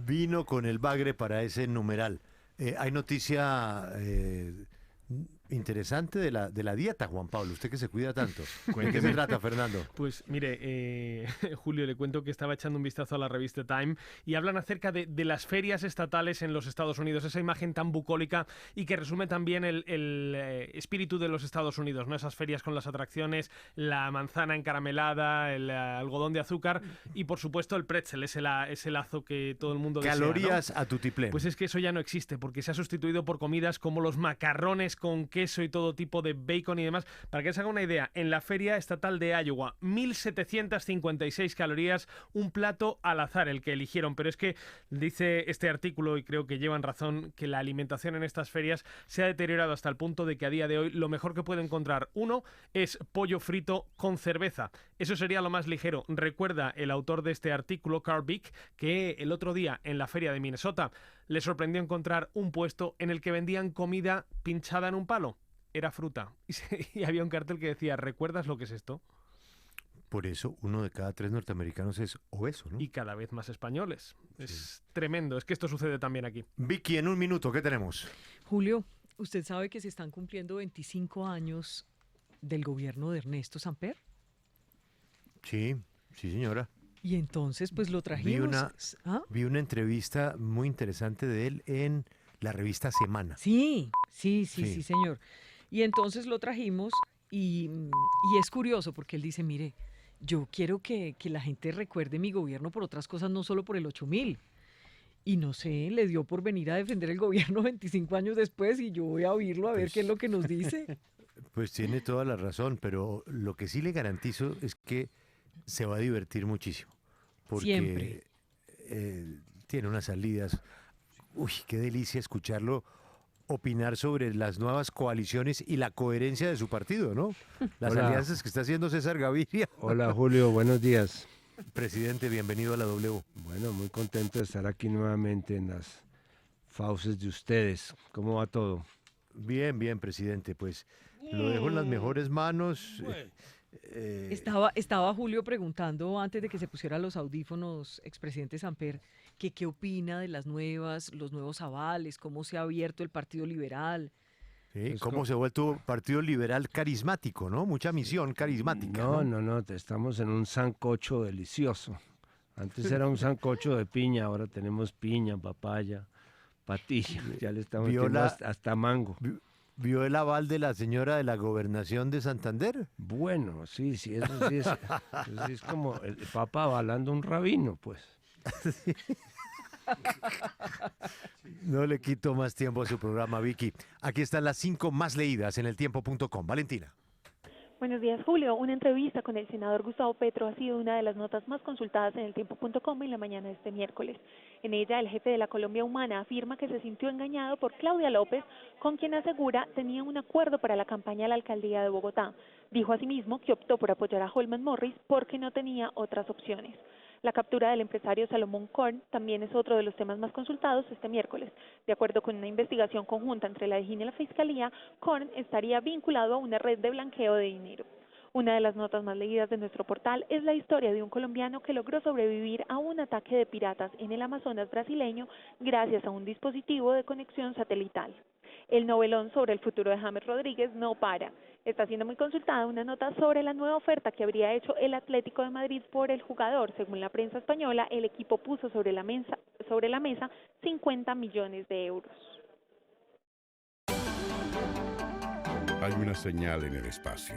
vino con el bagre para ese numeral. Hay noticia interesante de la dieta, Juan Pablo, usted que se cuida tanto. ¿De qué se trata, Fernando? Pues mire, Julio, le cuento que estaba echando un vistazo a la revista Time y hablan acerca de las ferias estatales en los Estados Unidos, esa imagen tan bucólica y que resume también el espíritu de los Estados Unidos, ¿no? Esas ferias con las atracciones, la manzana encaramelada, el algodón de azúcar y por supuesto el pretzel, ese lazo que todo el mundo desea, ¿no? Calorías a tutiplén. Pues es que eso ya no existe porque se ha sustituido por comidas como los macarrones con queso y todo tipo de bacon y demás. Para que se haga una idea, en la feria estatal de Iowa, 1.756 calorías, un plato al azar el que eligieron, pero es que dice este artículo, y creo que llevan razón, que la alimentación en estas ferias se ha deteriorado hasta el punto de que a día de hoy lo mejor que puede encontrar uno es pollo frito con cerveza. Eso sería lo más ligero. Recuerda el autor de este artículo, Carl Vick, que el otro día en la feria de Minnesota le sorprendió encontrar un puesto en el que vendían comida pinchada en un palo. Era fruta. Y había un cartel que decía, ¿recuerdas lo que es esto? Por eso 1 de cada 3 norteamericanos es obeso, ¿no? Y cada vez más españoles. Sí. Es tremendo. Es que esto sucede también aquí. Vicky, en un minuto, ¿qué tenemos? Julio, ¿usted sabe que se están cumpliendo 25 años del gobierno de Ernesto Samper? Sí, señora. Y entonces, pues lo trajimos. Vi una entrevista muy interesante de él en la revista Semana. Sí, señor. Y entonces lo trajimos y es curioso porque él dice, mire, yo quiero que la gente recuerde mi gobierno por otras cosas, no solo por el 8.000. Y no sé, le dio por venir a defender el gobierno 25 años después y yo voy a oírlo a ver qué es lo que nos dice. Pues tiene toda la razón, pero lo que sí le garantizo es que se va a divertir muchísimo. Porque siempre. Tiene unas salidas. Uy, qué delicia escucharlo opinar sobre las nuevas coaliciones y la coherencia de su partido, ¿no? Las alianzas que está haciendo César Gaviria. Hola Julio, buenos días. Presidente, bienvenido a la W. Bueno, muy contento de estar aquí nuevamente en las fauces de ustedes. ¿Cómo va todo? Bien, presidente, pues lo dejo en las mejores manos. Estaba Julio preguntando antes de que se pusiera los audífonos, expresidente Samper, que qué opina de los nuevos avales, cómo se ha abierto el Partido Liberal. Sí, cómo se ha vuelto Partido Liberal carismático, ¿no? Mucha misión carismática. No, estamos en un sancocho delicioso. Antes era un sancocho de piña, ahora tenemos piña, papaya, patilla, ya le estamos metiendo hasta mango. ¿Vio el aval de la señora de la gobernación de Santander? Bueno, sí, eso sí es como el Papa avalando un rabino, pues. No le quito más tiempo a su programa, Vicky. Aquí están las 5 más leídas en eltiempo.com. Valentina. Buenos días, Julio. Una entrevista con el senador Gustavo Petro ha sido una de las notas más consultadas en eltiempo.com en la mañana de este miércoles. En ella, el jefe de la Colombia Humana afirma que se sintió engañado por Claudia López, con quien asegura tenía un acuerdo para la campaña a la alcaldía de Bogotá. Dijo asimismo que optó por apoyar a Holman Morris porque no tenía otras opciones. La captura del empresario Salomón Korn también es otro de los temas más consultados este miércoles. De acuerdo con una investigación conjunta entre la DIJÍN y la Fiscalía, Korn estaría vinculado a una red de blanqueo de dinero. Una de las notas más leídas de nuestro portal es la historia de un colombiano que logró sobrevivir a un ataque de piratas en el Amazonas brasileño gracias a un dispositivo de conexión satelital. El novelón sobre el futuro de James Rodríguez no para. Está siendo muy consultada una nota sobre la nueva oferta que habría hecho el Atlético de Madrid por el jugador. Según la prensa española, el equipo puso sobre la mesa 50 millones de euros. Hay una señal en el espacio,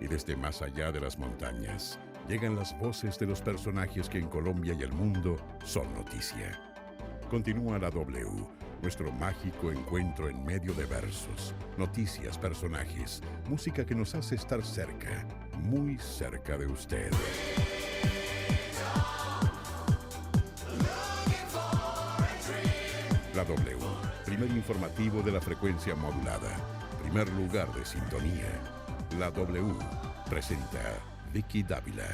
y desde más allá de las montañas llegan las voces de los personajes que en Colombia y el mundo son noticia. Continúa la W, nuestro mágico encuentro en medio de versos, noticias, personajes, música que nos hace estar cerca, muy cerca de usted. La W, primer informativo de la frecuencia modulada, primer lugar de sintonía. La W presenta Vicky Dávila.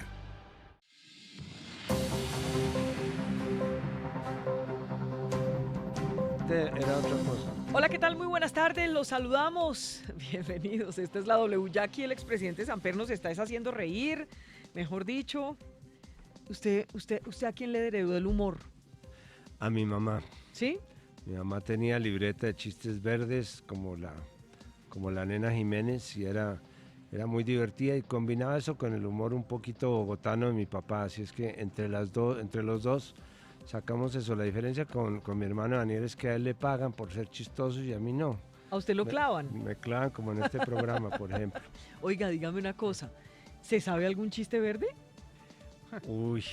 Era otra cosa. Hola, ¿qué tal? Muy buenas tardes, los saludamos. Bienvenidos, esta es la W. Ya aquí el expresidente Samper nos está haciendo reír, mejor dicho. ¿Usted a quién le heredó el humor? A mi mamá. ¿Sí? Mi mamá tenía libreta de chistes verdes como la nena Jiménez y era muy divertida y combinaba eso con el humor un poquito bogotano de mi papá. Así es que entre los dos sacamos eso. La diferencia con mi hermano Daniel es que a él le pagan por ser chistoso y a mí no. ¿A usted lo clavan? Me clavan como en este programa, por ejemplo. Oiga, dígame una cosa. ¿Se sabe algún chiste verde? Uy,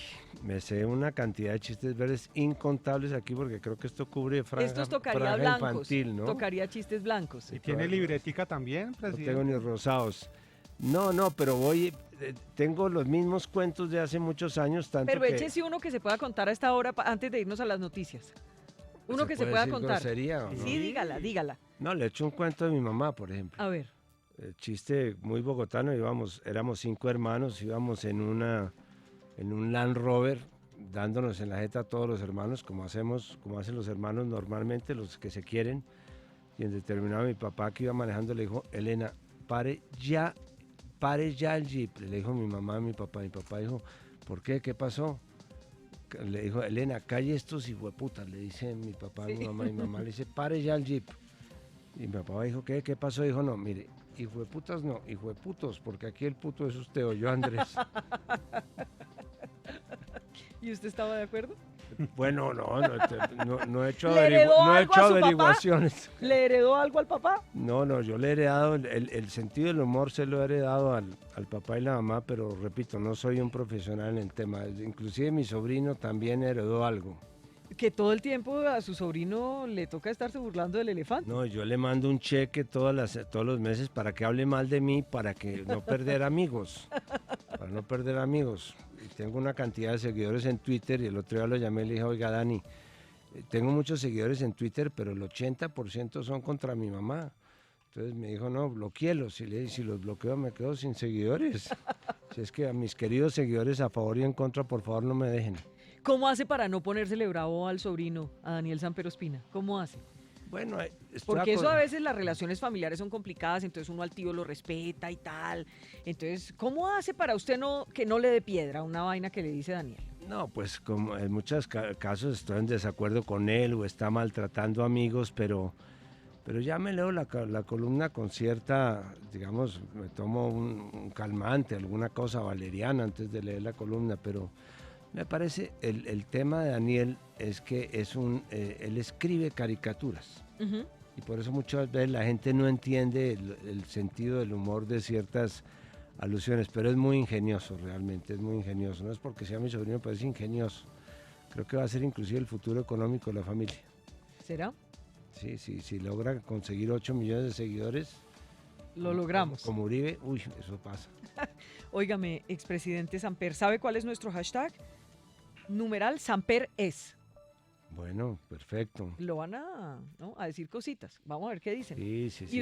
me sé una cantidad de chistes verdes incontables aquí porque creo que esto cubre Estos tocaría franja blancos. infantil, ¿no? Tocaría chistes blancos. ¿Y tiene libretica también, No presidente? tengo ni rosados. No, pero tengo los mismos cuentos de hace muchos años, tanto Pero que... échese uno que se pueda contar a esta hora antes de irnos a las noticias. Uno que se puede pueda decir contar. grosería, ¿o no? Sí, dígala. No, le echo un cuento de mi mamá, por ejemplo. A ver. El chiste muy bogotano, éramos 5 hermanos, íbamos en un Land Rover, dándonos en la jeta a todos los hermanos, como hacen los hermanos normalmente, los que se quieren. Y en determinado mi papá que iba manejando le dijo, Elena, pare ya el jeep. Le dijo mi mamá a mi papá dijo, ¿por qué? ¿Qué pasó? Le dijo, Elena, calle estos hijueputas, le dice mi papá a mi mamá le dice, pare ya el jeep. Y mi papá dijo, ¿qué pasó? Dijo, no, mire, hijueputas no, hijueputos, porque aquí el puto es usted o yo, Andrés. ¿Y usted estaba de acuerdo? Bueno, no he hecho, ¿Le heredó algo a su papá? averiguaciones. ¿Le heredó algo al papá? No, yo le he heredado, el sentido del humor se lo he heredado al papá y la mamá, pero repito, no soy un profesional en el tema. Inclusive mi sobrino también heredó algo. Que todo el tiempo a su sobrino le toca estarse burlando del elefante. No, yo le mando un cheque todos los meses para que hable mal de mí, para que no perder amigos. Para no perder amigos. Y tengo una cantidad de seguidores en Twitter y el otro día lo llamé y le dije, oiga Dani, tengo muchos seguidores en Twitter, pero el 80% son contra mi mamá. Entonces me dijo, no, bloquéelos. Y le dije, si los bloqueo me quedo sin seguidores. Si es que a mis queridos seguidores a favor y en contra, por favor no me dejen. ¿Cómo hace para no ponérsele bravo al sobrino, a Daniel Samper Ospina? ¿Cómo hace? Bueno, porque eso a veces las relaciones familiares son complicadas, entonces uno al tío lo respeta y tal. Entonces, ¿cómo hace para usted que no le dé piedra a una vaina que le dice Daniel? No, pues como en muchos casos estoy en desacuerdo con él o está maltratando amigos, pero ya me leo la columna con cierta, digamos, me tomo un calmante, alguna cosa valeriana antes de leer la columna, pero me parece el tema de Daniel es que él escribe caricaturas. Uh-huh. Y por eso muchas veces la gente no entiende el sentido del humor de ciertas alusiones, pero es muy ingenioso realmente, es muy ingenioso. No es porque sea mi sobrino, pero es ingenioso. Creo que va a ser inclusive el futuro económico de la familia. ¿Será? Sí, si logra conseguir 8 millones de seguidores. Lo logramos. Como Uribe, eso pasa. Óigame, expresidente Samper, ¿sabe cuál es nuestro hashtag? #SamperEs. Bueno, perfecto. Lo van a decir cositas. Vamos a ver qué dicen. Sí. ¿Y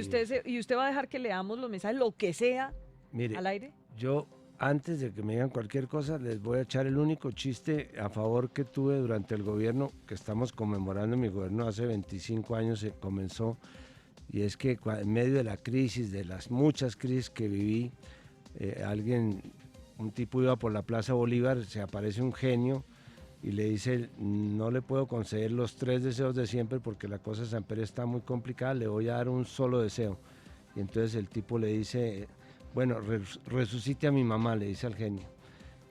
usted va a dejar que leamos los mensajes, lo que sea, mire, al aire? Yo, antes de que me digan cualquier cosa, les voy a echar el único chiste a favor que tuve durante el gobierno, que estamos conmemorando mi gobierno hace 25 años, se comenzó, y es que en medio de la crisis, de las muchas crisis que viví, un tipo iba por la Plaza Bolívar, se aparece un genio, y le dice, no le puedo conceder los 3 deseos de siempre porque la cosa de Samper está muy complicada, le voy a dar un solo deseo. Y entonces el tipo le dice, bueno, resucite a mi mamá, le dice al genio.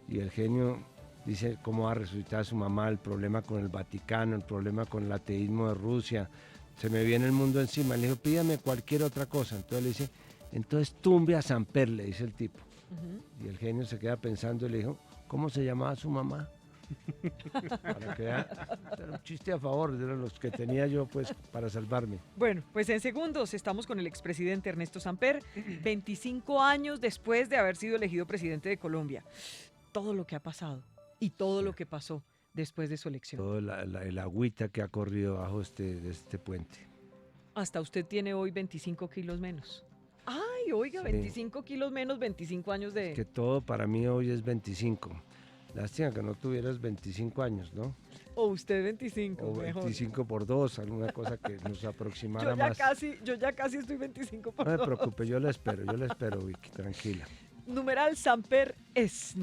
Y el genio dice, ¿cómo va a resucitar a su mamá? El problema con el Vaticano, el problema con el ateísmo de Rusia, se me viene el mundo encima. Le dijo, pídame cualquier otra cosa. Entonces le dice, entonces tumbe a Samper, le dice el tipo. Uh-huh. Y el genio se queda pensando y le dijo, ¿cómo se llamaba su mamá? Para que era un chiste a favor de los que tenía yo pues para salvarme. Bueno, pues en segundos estamos con el expresidente Ernesto Samper, 25 años después de haber sido elegido presidente de Colombia. Todo lo que ha pasado y todo lo que pasó después de su elección. Todo el agüita que ha corrido bajo de este puente. Hasta usted tiene hoy 25 kilos menos. Ay, oiga, sí. 25 kilos menos, 25 años de... Es que todo para mí hoy es 25. Lástima que no tuvieras 25 años, ¿no? O usted 25, o mejor. 25 por 2, alguna cosa que nos aproximara más. Yo ya casi estoy 25 por 2. No me preocupe, yo la espero, Vicky, tranquila. #SamperEs.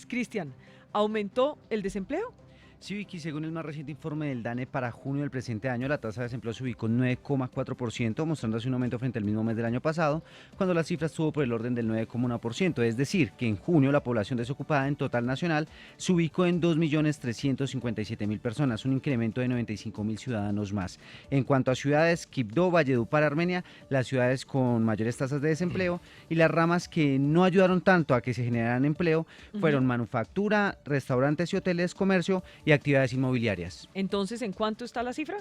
Cristian, ¿aumentó el desempleo? Sí, Vicky, según el más reciente informe del DANE para junio del presente año, la tasa de desempleo se ubicó en 9,4%, mostrándose un aumento frente al mismo mes del año pasado, cuando la cifra estuvo por el orden del 9,1%. Es decir, que en junio la población desocupada en total nacional se ubicó en 2.357.000 personas, un incremento de 95.000 ciudadanos más. En cuanto a ciudades, Quibdó, Valledupar, Armenia, las ciudades con mayores tasas de desempleo, y las ramas que no ayudaron tanto a que se generaran empleo fueron manufactura, restaurantes y hoteles, comercio y actividades inmobiliarias. Entonces, ¿en cuánto está la cifra?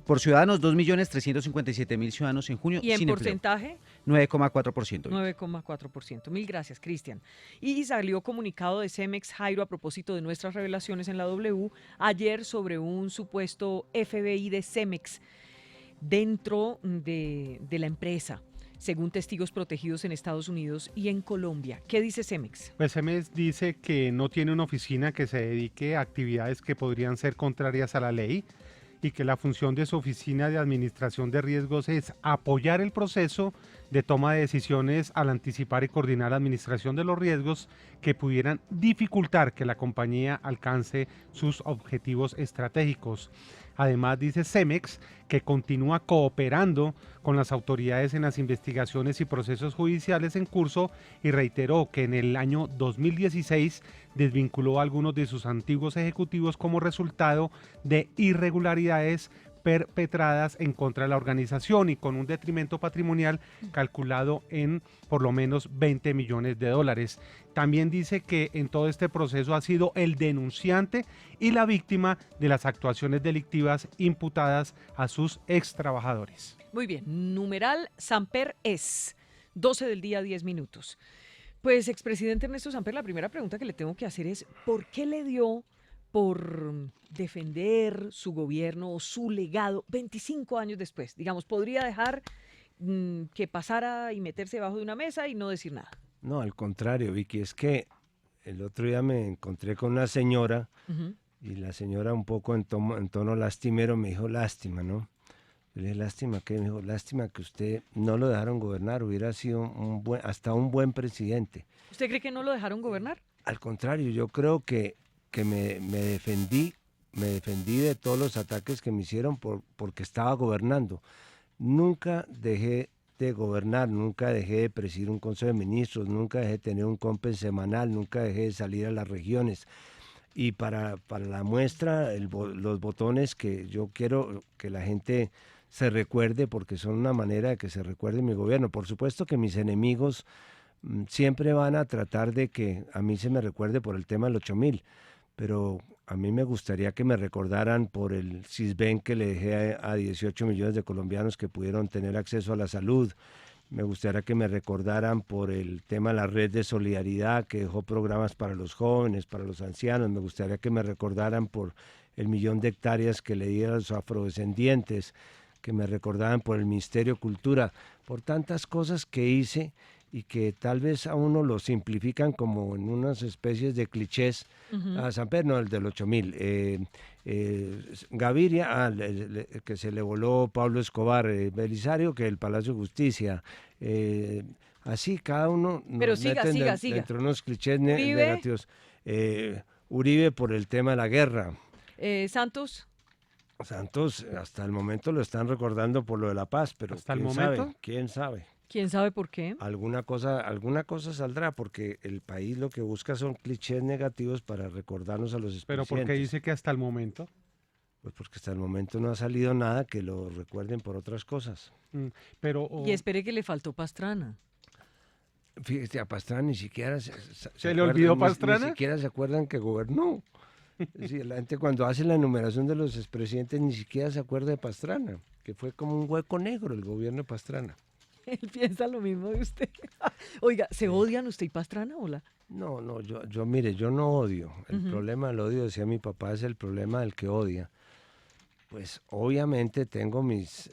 Por ciudadanos, 2.357.000 ciudadanos en junio. ¿Y en sin porcentaje? 9,4%. 9,4%. Mil gracias, Cristian. Y salió comunicado de Cemex, Jairo, a propósito de nuestras revelaciones en la W ayer sobre un supuesto FBI de Cemex dentro de la empresa, según testigos protegidos en Estados Unidos y en Colombia. ¿Qué dice Cemex? Pues Cemex dice que no tiene una oficina que se dedique a actividades que podrían ser contrarias a la ley y que la función de su oficina de administración de riesgos es apoyar el proceso de toma de decisiones al anticipar y coordinar la administración de los riesgos que pudieran dificultar que la compañía alcance sus objetivos estratégicos. Además, dice Cemex que continúa cooperando con las autoridades en las investigaciones y procesos judiciales en curso y reiteró que en el año 2016 desvinculó a algunos de sus antiguos ejecutivos como resultado de irregularidades perpetradas en contra de la organización y con un detrimento patrimonial calculado en por lo menos 20 millones de dólares. También dice que en todo este proceso ha sido el denunciante y la víctima de las actuaciones delictivas imputadas a sus ex trabajadores. Muy bien, numeral Samper es 12 del día, 10 minutos. Pues, expresidente Ernesto Samper, la primera pregunta que le tengo que hacer es, ¿por qué le dio por defender su gobierno o su legado 25 años después? Digamos, podría dejar que pasara y meterse debajo de una mesa y no decir nada. No, al contrario, Vicky, es que el otro día me encontré con una señora y la señora un poco en tono lastimero me dijo, lástima, ¿no? Yo le dije, lástima, ¿qué? Me dijo, lástima que usted no lo dejaron gobernar, hubiera sido hasta un buen presidente. ¿Usted cree que no lo dejaron gobernar? Al contrario, yo creo que me defendí de todos los ataques que me hicieron porque estaba gobernando. Nunca dejé de gobernar, nunca dejé de presidir un consejo de ministros, nunca dejé de tener un compen semanal, nunca dejé de salir a las regiones. Y para la muestra, los botones que yo quiero que la gente se recuerde, porque son una manera de que se recuerde mi gobierno. Por supuesto que mis enemigos siempre van a tratar de que a mí se me recuerde por el tema del 8000, pero a mí me gustaría que me recordaran por el Sisbén que le dejé a 18 millones de colombianos que pudieron tener acceso a la salud. Me gustaría que me recordaran por el tema de la red de solidaridad que dejó programas para los jóvenes, para los ancianos. Me gustaría que me recordaran por el 1.000.000 de hectáreas que le di a los afrodescendientes, que me recordaran por el Ministerio de Cultura, por tantas cosas que hice y que tal vez a uno lo simplifican como en unas especies de clichés. A Samper, no, el del 8000. Gaviria, que se le voló Pablo Escobar. Belisario, que el Palacio de Justicia. Así cada uno Pero nos siga. dentro de unos clichés negativos. Uribe por el tema de la guerra. Santos, hasta el momento lo están recordando por lo de la paz, pero ¿hasta el momento? ¿Quién sabe? ¿quién sabe por qué? Alguna cosa saldrá, porque el país lo que busca son clichés negativos para recordarnos a los expresidentes. ¿Pero por qué dice que hasta el momento? Pues porque hasta el momento no ha salido nada que lo recuerden por otras cosas. Y espere que le faltó Pastrana. Fíjate, a Pastrana ni siquiera ¿Se le olvidó Pastrana? Ni siquiera se acuerdan que gobernó. Es decir, la gente cuando hace la enumeración de los expresidentes ni siquiera se acuerda de Pastrana, que fue como un hueco negro el gobierno de Pastrana. Él piensa lo mismo de usted. Oiga, ¿se odian usted y Pastrana, hola? No, mire, yo no odio. El problema del odio, decía mi papá, es el problema del que odia. Pues obviamente tengo mis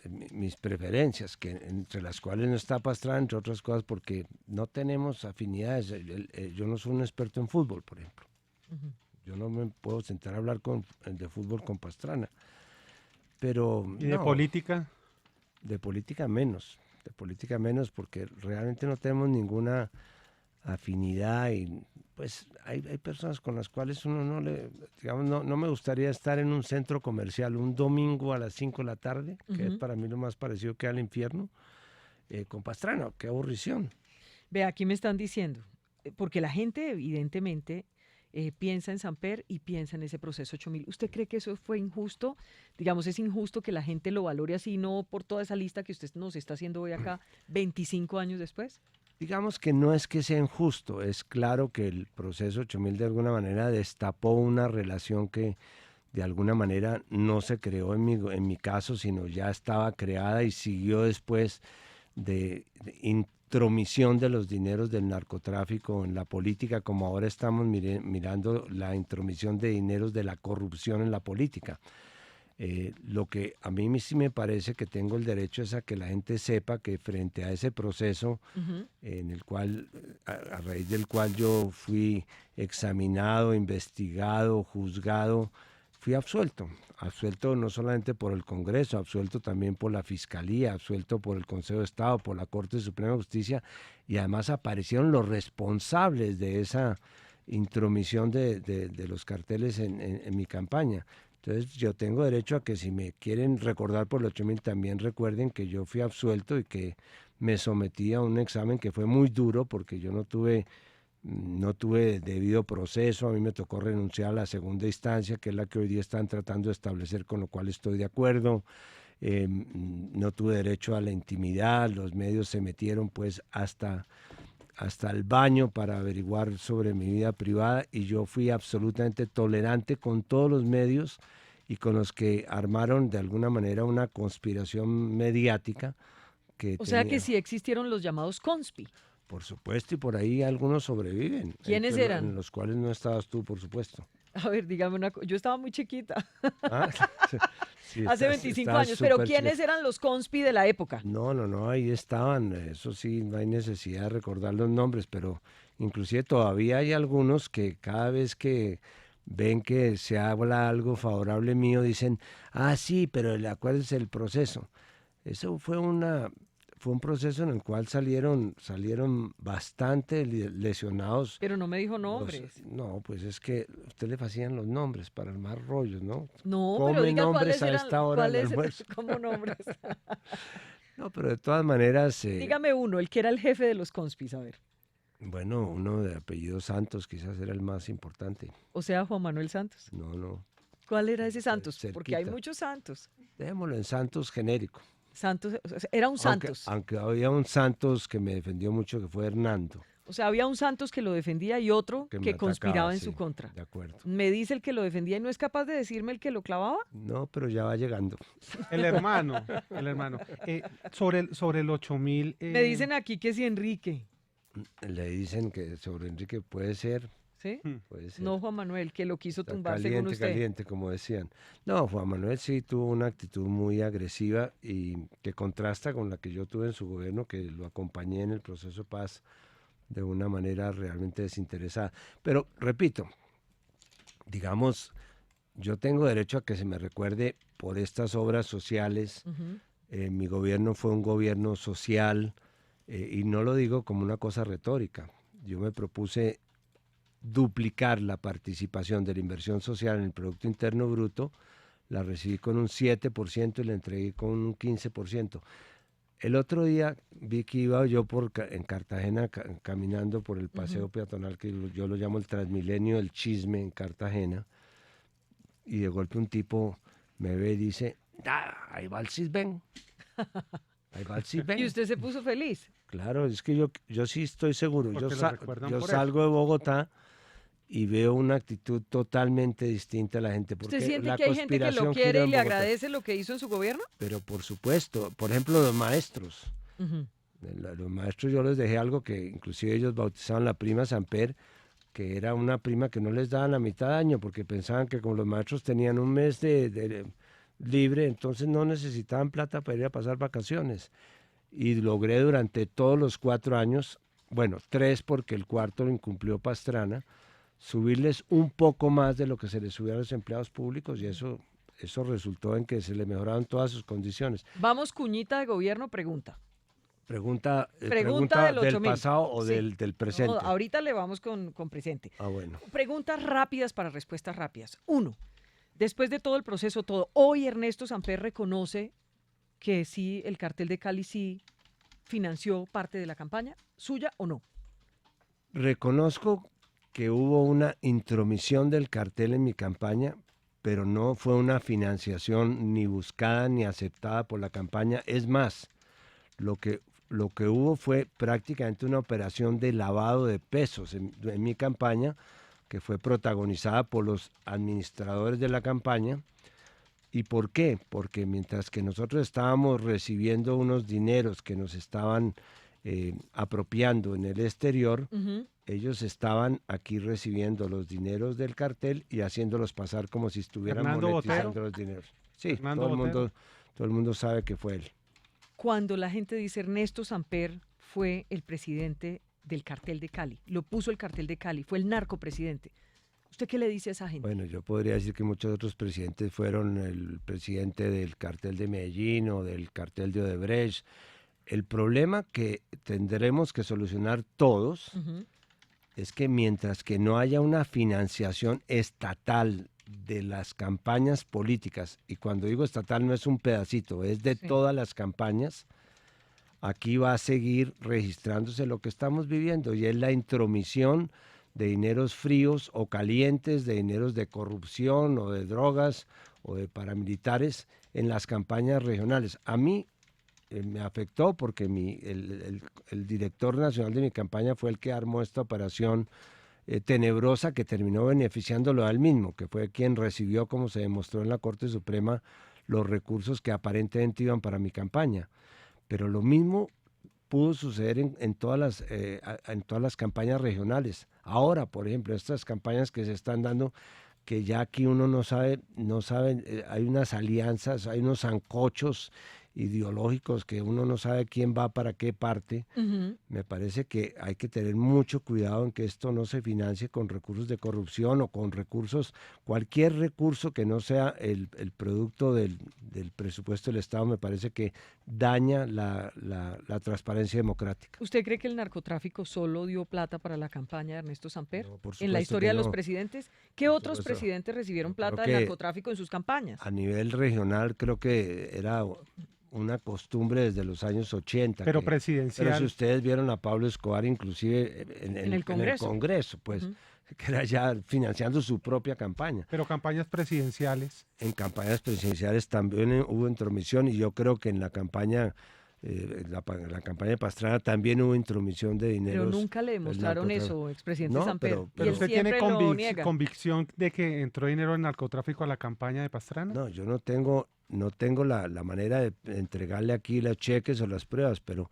preferencias, entre las cuales no está Pastrana, entre otras cosas porque no tenemos afinidades. Yo no soy un experto en fútbol, por ejemplo. Yo no me puedo sentar a hablar de fútbol con Pastrana. Pero ¿Y de política? De política menos porque realmente no tenemos ninguna afinidad y pues hay personas con las cuales uno no me gustaría estar en un centro comercial un domingo a las 5 de la tarde, que es para mí lo más parecido que al infierno, con Pastrana, qué aburrición. Ve, aquí me están diciendo, porque la gente evidentemente piensa en Samper y piensa en ese proceso 8.000. ¿Usted cree que eso fue injusto? Digamos, ¿es injusto que la gente lo valore así, no por toda esa lista que usted nos está haciendo hoy acá, 25 años después? Digamos que no es que sea injusto, es claro que el proceso 8.000 de alguna manera destapó una relación que de alguna manera no se creó en mi caso, sino ya estaba creada y siguió después de intromisión de los dineros del narcotráfico en la política, como ahora estamos mirando la intromisión de dineros de la corrupción en la política. Lo que a mí sí me parece que tengo el derecho es a que la gente sepa que frente a ese proceso en el cual, a raíz del cual yo fui examinado, investigado, juzgado, fui absuelto no solamente por el Congreso, absuelto también por la Fiscalía, absuelto por el Consejo de Estado, por la Corte Suprema de Justicia, y además aparecieron los responsables de esa intromisión de los carteles en mi campaña. Entonces yo tengo derecho a que si me quieren recordar por el 8.000 también recuerden que yo fui absuelto y que me sometí a un examen que fue muy duro porque yo no tuve debido proceso, a mí me tocó renunciar a la segunda instancia, que es la que hoy día están tratando de establecer, con lo cual estoy de acuerdo. No tuve derecho a la intimidad, los medios se metieron pues hasta el baño para averiguar sobre mi vida privada y yo fui absolutamente tolerante con todos los medios y con los que armaron de alguna manera una conspiración mediática. O sea que sí existieron los llamados conspi. Por supuesto, y por ahí algunos sobreviven. ¿Quiénes eran? En los cuales no estabas tú, por supuesto. A ver, dígame una cosa. Yo estaba muy chiquita. Ah, sí, hace 25 años. Pero ¿quiénes eran los conspi de la época? No, ahí estaban. Eso sí, no hay necesidad de recordar los nombres, pero inclusive todavía hay algunos que cada vez que ven que se habla algo favorable mío, dicen, sí, pero acuérdense del proceso. Eso fue un proceso en el cual salieron bastante lesionados. Pero no me dijo nombres. No, pues es que a usted le hacían los nombres para armar rollos, ¿no? No, Come pero diga nombres cuáles a eran, esta hora del almuerzo. ¿Cómo nombres? No, pero de todas maneras... Dígame uno, el que era el jefe de los conspis, a ver. Bueno, uno de apellido Santos quizás era el más importante. O sea, Juan Manuel Santos. No. ¿Cuál era ese Santos? Cerquita. Porque hay muchos Santos. Dejémoslo en Santos genérico. Santos, o sea, era un Santos. Aunque había un Santos que me defendió mucho, que fue Hernando. O sea, había un Santos que lo defendía y otro que conspiraba en sí, su contra. De acuerdo. Me dice el que lo defendía y no es capaz de decirme el que lo clavaba. No, pero ya va llegando. El hermano. Sobre el 8.000... Me dicen aquí que si Enrique. Le dicen que sobre Enrique puede ser. ¿Sí? Puede ser. No, Juan Manuel, que lo quiso tumbar caliente, según usted. Caliente, como decían. No, Juan Manuel sí tuvo una actitud muy agresiva y que contrasta con la que yo tuve en su gobierno, que lo acompañé en el proceso de paz de una manera realmente desinteresada. Pero, repito, digamos, yo tengo derecho a que se me recuerde por estas obras sociales. Mi gobierno fue un gobierno social y no lo digo como una cosa retórica. Yo me propuse duplicar la participación de la inversión social en el Producto Interno Bruto, la recibí con un 7% y la entregué con un 15%. El otro día vi que iba yo en Cartagena caminando por el paseo peatonal, que yo lo llamo el Transmilenio del Chisme en Cartagena, y de golpe un tipo me ve y dice, ahí va el Cisben. Ahí va el Cisben. ¿Y usted se puso feliz? Claro, es que yo sí estoy seguro. Yo por salgo de Bogotá y veo una actitud totalmente distinta a la gente. Porque ¿Usted siente la que hay gente que lo quiere y le agradece lo que hizo en su gobierno? Pero por supuesto, por ejemplo, los maestros. Los maestros yo les dejé algo que inclusive ellos bautizaban la prima Samper, que era una prima que no les daban la mitad de año, porque pensaban que como los maestros tenían un mes de libre, entonces no necesitaban plata para ir a pasar vacaciones. Y logré durante todos los 4 años, bueno, 3 porque el cuarto lo incumplió Pastrana, subirles un poco más de lo que se les subía a los empleados públicos y eso resultó en que se le mejoraron todas sus condiciones. Vamos, cuñita de gobierno, pregunta. Pregunta Pregunta del 8.000. pasado o Sí. del presente. No, ahorita le vamos con presente. Ah, bueno. Preguntas rápidas para respuestas rápidas. 1. Después de todo el proceso, hoy Ernesto Samper reconoce que sí, el cartel de Cali sí financió parte de la campaña, ¿suya o no? Reconozco que hubo una intromisión del cartel en mi campaña, pero no fue una financiación ni buscada ni aceptada por la campaña. Es más, lo que hubo fue prácticamente una operación de lavado de pesos en mi campaña, que fue protagonizada por los administradores de la campaña. ¿Y por qué? Porque mientras que nosotros estábamos recibiendo unos dineros que nos estaban apropiando en el exterior, ellos estaban aquí recibiendo los dineros del cartel y haciéndolos pasar como si estuvieran Fernando monetizando Botero. los dineros. Sí, Fernando todo el mundo sabe que fue él. Cuando la gente dice Ernesto Samper fue el presidente del cartel de Cali, lo puso el cartel de Cali, fue el narcopresidente. ¿Usted qué le dice a esa gente? Bueno, yo podría decir que muchos otros presidentes fueron el presidente del cartel de Medellín o del cartel de Odebrecht. El problema que tendremos que solucionar todos es que mientras que no haya una financiación estatal de las campañas políticas, y cuando digo estatal no es un pedacito, es de todas las campañas, aquí va a seguir registrándose lo que estamos viviendo, y es la intromisión de dineros fríos o calientes, de dineros de corrupción o de drogas o de paramilitares en las campañas regionales. A mí me afectó porque el director nacional de mi campaña fue el que armó esta operación tenebrosa que terminó beneficiándolo a él mismo, que fue quien recibió, como se demostró en la Corte Suprema, los recursos que aparentemente iban para mi campaña. Pero lo mismo pudo suceder en todas las campañas regionales. Ahora, por ejemplo, estas campañas que se están dando, que ya aquí uno no sabe, hay unas alianzas, hay unos sancochos ideológicos que uno no sabe quién va para qué parte. Me parece que hay que tener mucho cuidado en que esto no se financie con recursos de corrupción o con recursos, cualquier recurso que no sea el producto del presupuesto del Estado, me parece que daña la transparencia democrática. ¿Usted cree que el narcotráfico solo dio plata para la campaña de Ernesto Samper? No, por en la supuesto historia que de los no. presidentes, ¿qué Por otros supuesto. presidentes recibieron Yo creo plata del que narcotráfico en sus campañas? A nivel regional creo que era una costumbre desde los años 80. Pero Pero presidencial. si ustedes vieron a Pablo Escobar inclusive en el Congreso. Congreso, pues, que era ya financiando su propia campaña. Pero campañas presidenciales. En campañas presidenciales también hubo intromisión y yo creo que en la campaña, la campaña de Pastrana también hubo intromisión de dinero. Pero nunca le demostraron eso, expresidente No, Samper. pero- Y ¿Pero él usted tiene siempre lo niega. convicción de que entró dinero del narcotráfico a la campaña de Pastrana? No, yo no tengo la manera de entregarle aquí los cheques o las pruebas, pero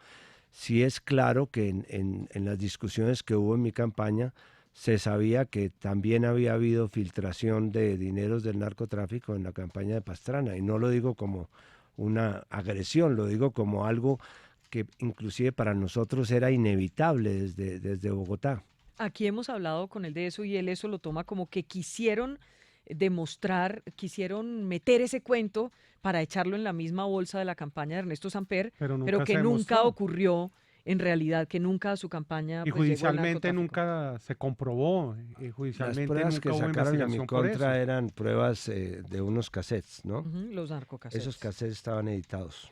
sí es claro que en las discusiones que hubo en mi campaña se sabía que también había habido filtración de dineros del narcotráfico en la campaña de Pastrana, y no lo digo como una agresión, lo digo como algo que inclusive para nosotros era inevitable desde Bogotá. Aquí hemos hablado con él de eso y él eso lo toma como que quisieron demostrar, quisieron meter ese cuento para echarlo en la misma bolsa de la campaña de Ernesto Samper, Pero pero nunca que se nunca demostró. ocurrió en realidad, que nunca su campaña Y pues, llegó al judicialmente narcotráfico. nunca se comprobó. Y Las judicialmente pruebas nunca que hubo sacaron en mi investigación por contra eso. eran pruebas de unos cassettes, ¿no? Los narcocassettes. Esos cassettes estaban editados.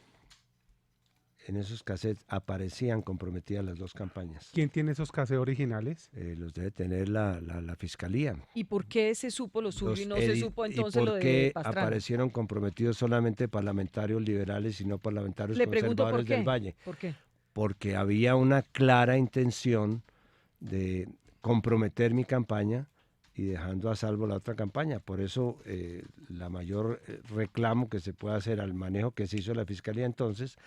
En esos cassettes aparecían comprometidas las dos campañas. ¿Quién tiene esos cassettes originales? Los debe tener la fiscalía. ¿Y por qué se supo lo suyo Los y no se edit- supo ¿Y entonces lo por de qué Pastrana? aparecieron comprometidos solamente parlamentarios liberales y no parlamentarios Le pregunto por conservadores qué. del Valle? ¿Por qué? Porque había una clara intención de comprometer mi campaña y dejando a salvo la otra campaña. Por eso la mayor reclamo que se puede hacer al manejo que se hizo la fiscalía entonces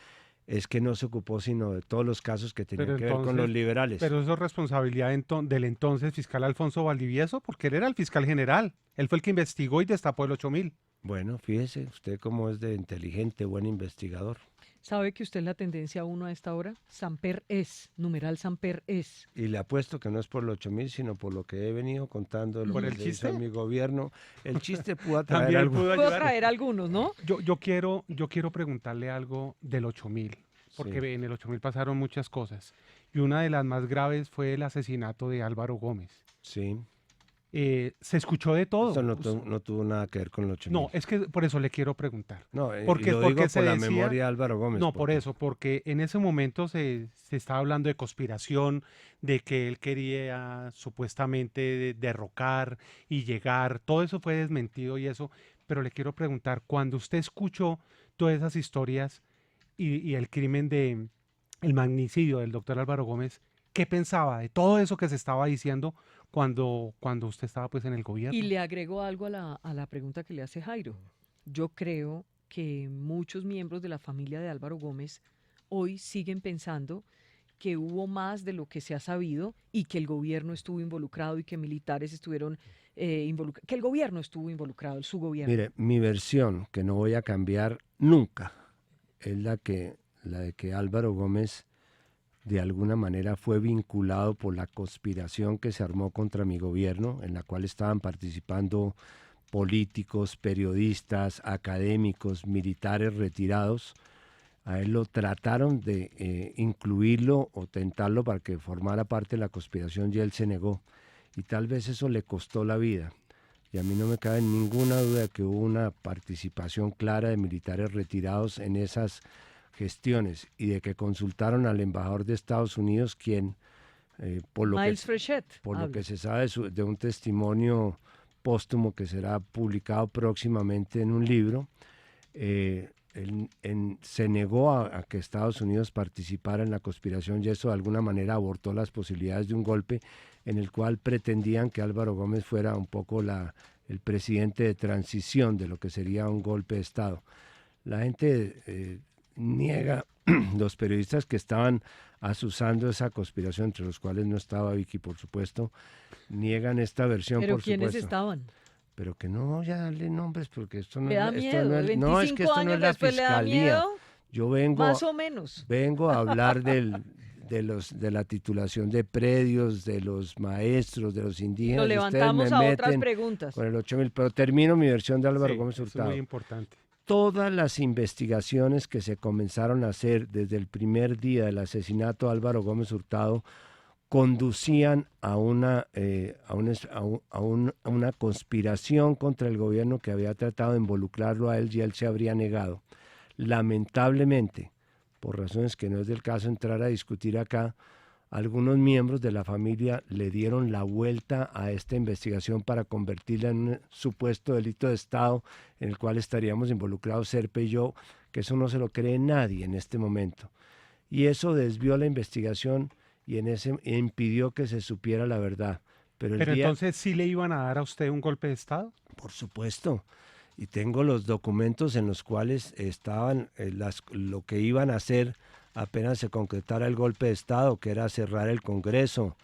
es que no se ocupó sino de todos los casos que tenían Pero que ver con los liberales. Pero eso es responsabilidad del entonces fiscal Alfonso Valdivieso, porque él era el fiscal general. Él fue el que investigó y destapó el 8.000. Bueno, fíjese, usted como es de inteligente, buen investigador. ¿Sabe que usted es la tendencia 1 a esta hora? Samper es, numeral Samper es. Y le apuesto que no es por los 8.000, sino por lo que he venido contando de lo ¿Por que el se hizo chiste? en mi gobierno. El chiste pudo atraer También algo. pudo Puedo ayudar. traer algunos, ¿no? Yo quiero preguntarle algo del 8.000. porque Sí. en el 8000 pasaron muchas cosas. Y una de las más graves fue el asesinato de Álvaro Gómez. Sí. Se escuchó de todo. Esto no tuvo nada que ver con el 8000. No, es que por eso le quiero preguntar. No, Porque, y lo digo porque se por la decía- memoria de Álvaro Gómez. No, por eso, porque en ese momento se estaba hablando de conspiración, de que él quería supuestamente derrocar y llegar. Todo eso fue desmentido y eso. Pero le quiero preguntar, cuando usted escuchó todas esas historias y el crimen de el magnicidio del doctor Álvaro Gómez, ¿qué pensaba de todo eso que se estaba diciendo cuando usted estaba pues en el gobierno? Y le agrego algo a la pregunta que le hace Jairo. Yo creo que muchos miembros de la familia de Álvaro Gómez hoy siguen pensando que hubo más de lo que se ha sabido y que el gobierno estuvo involucrado y que militares estuvieron involucrados, que el gobierno estuvo involucrado, su gobierno. Mire, mi versión, que no voy a cambiar nunca, es la de que Álvaro Gómez de alguna manera fue vinculado por la conspiración que se armó contra mi gobierno, en la cual estaban participando políticos, periodistas, académicos, militares retirados. A él lo trataron de incluirlo o tentarlo para que formara parte de la conspiración y él se negó. Y tal vez eso le costó la vida. Y a mí no me cabe ninguna duda de que hubo una participación clara de militares retirados en esas gestiones y de que consultaron al embajador de Estados Unidos, quien, por lo Miles Frechet. que se sabe de un testimonio póstumo que será publicado próximamente en un libro, se negó a que Estados Unidos participara en la conspiración y eso de alguna manera abortó las posibilidades de un golpe en el cual pretendían que Álvaro Gómez fuera un poco el presidente de transición de lo que sería un golpe de Estado. La gente niega, los periodistas que estaban asusando esa conspiración, entre los cuales no estaba Vicky, por supuesto, niegan esta versión, ¿Pero por quiénes supuesto. estaban? Pero que no voy a darle nombres porque esto no ¿Le da es, miedo? esto no es, 25 no, es que esto no años es la después le da fiscalía. miedo. Yo vengo, Más o menos. vengo a hablar de la titulación de predios, de los maestros, de los indígenas. Lo Ustedes levantamos me a otras meten preguntas. con el 8000, pero termino mi versión de Álvaro Sí, Gómez eso es Hurtado. muy importante. Todas las investigaciones que se comenzaron a hacer desde el primer día del asesinato de Álvaro Gómez Hurtado conducían a una conspiración contra el gobierno que había tratado de involucrarlo a él y él se habría negado. Lamentablemente, por razones que no es del caso entrar a discutir acá, algunos miembros de la familia le dieron la vuelta a esta investigación para convertirla en un supuesto delito de Estado en el cual estaríamos involucrados Serpe y yo, que eso no se lo cree nadie en este momento. Y eso desvió la investigación y impidió que se supiera la verdad. Pero Entonces, ¿sí le iban a dar a usted un golpe de Estado? Por supuesto. Y tengo los documentos en los cuales estaban lo que iban a hacer apenas se concretara el golpe de Estado, que era cerrar el Congreso,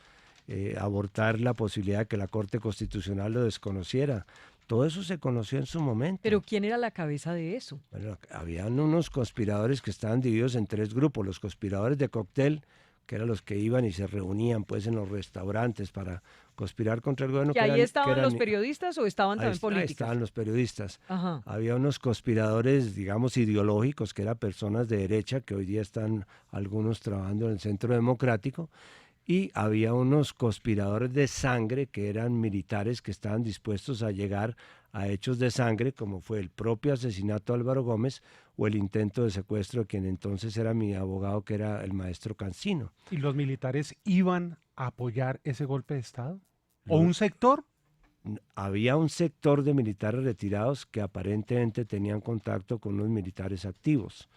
abortar la posibilidad de que la Corte Constitucional lo desconociera. Todo eso se conoció en su momento. ¿Pero quién era la cabeza de eso? Bueno, habían unos conspiradores que estaban divididos en tres grupos. Los conspiradores de cóctel, que eran los que iban y se reunían pues en los restaurantes para conspirar contra el gobierno. ¿Y ahí estaban los periodistas o estaban también Ahí políticos? estaban los periodistas. Ajá. Había unos conspiradores, digamos, ideológicos, que eran personas de derecha, que hoy día están algunos trabajando en el Centro Democrático, y había unos conspiradores de sangre, que eran militares que estaban dispuestos a llegar a hechos de sangre, como fue el propio asesinato de Álvaro Gómez o el intento de secuestro de quien entonces era mi abogado, que era el maestro Cancino. ¿Y los militares iban a apoyar ese golpe de Estado? ¿O un sector? Había un sector de militares retirados que aparentemente tenían contacto con los militares activos.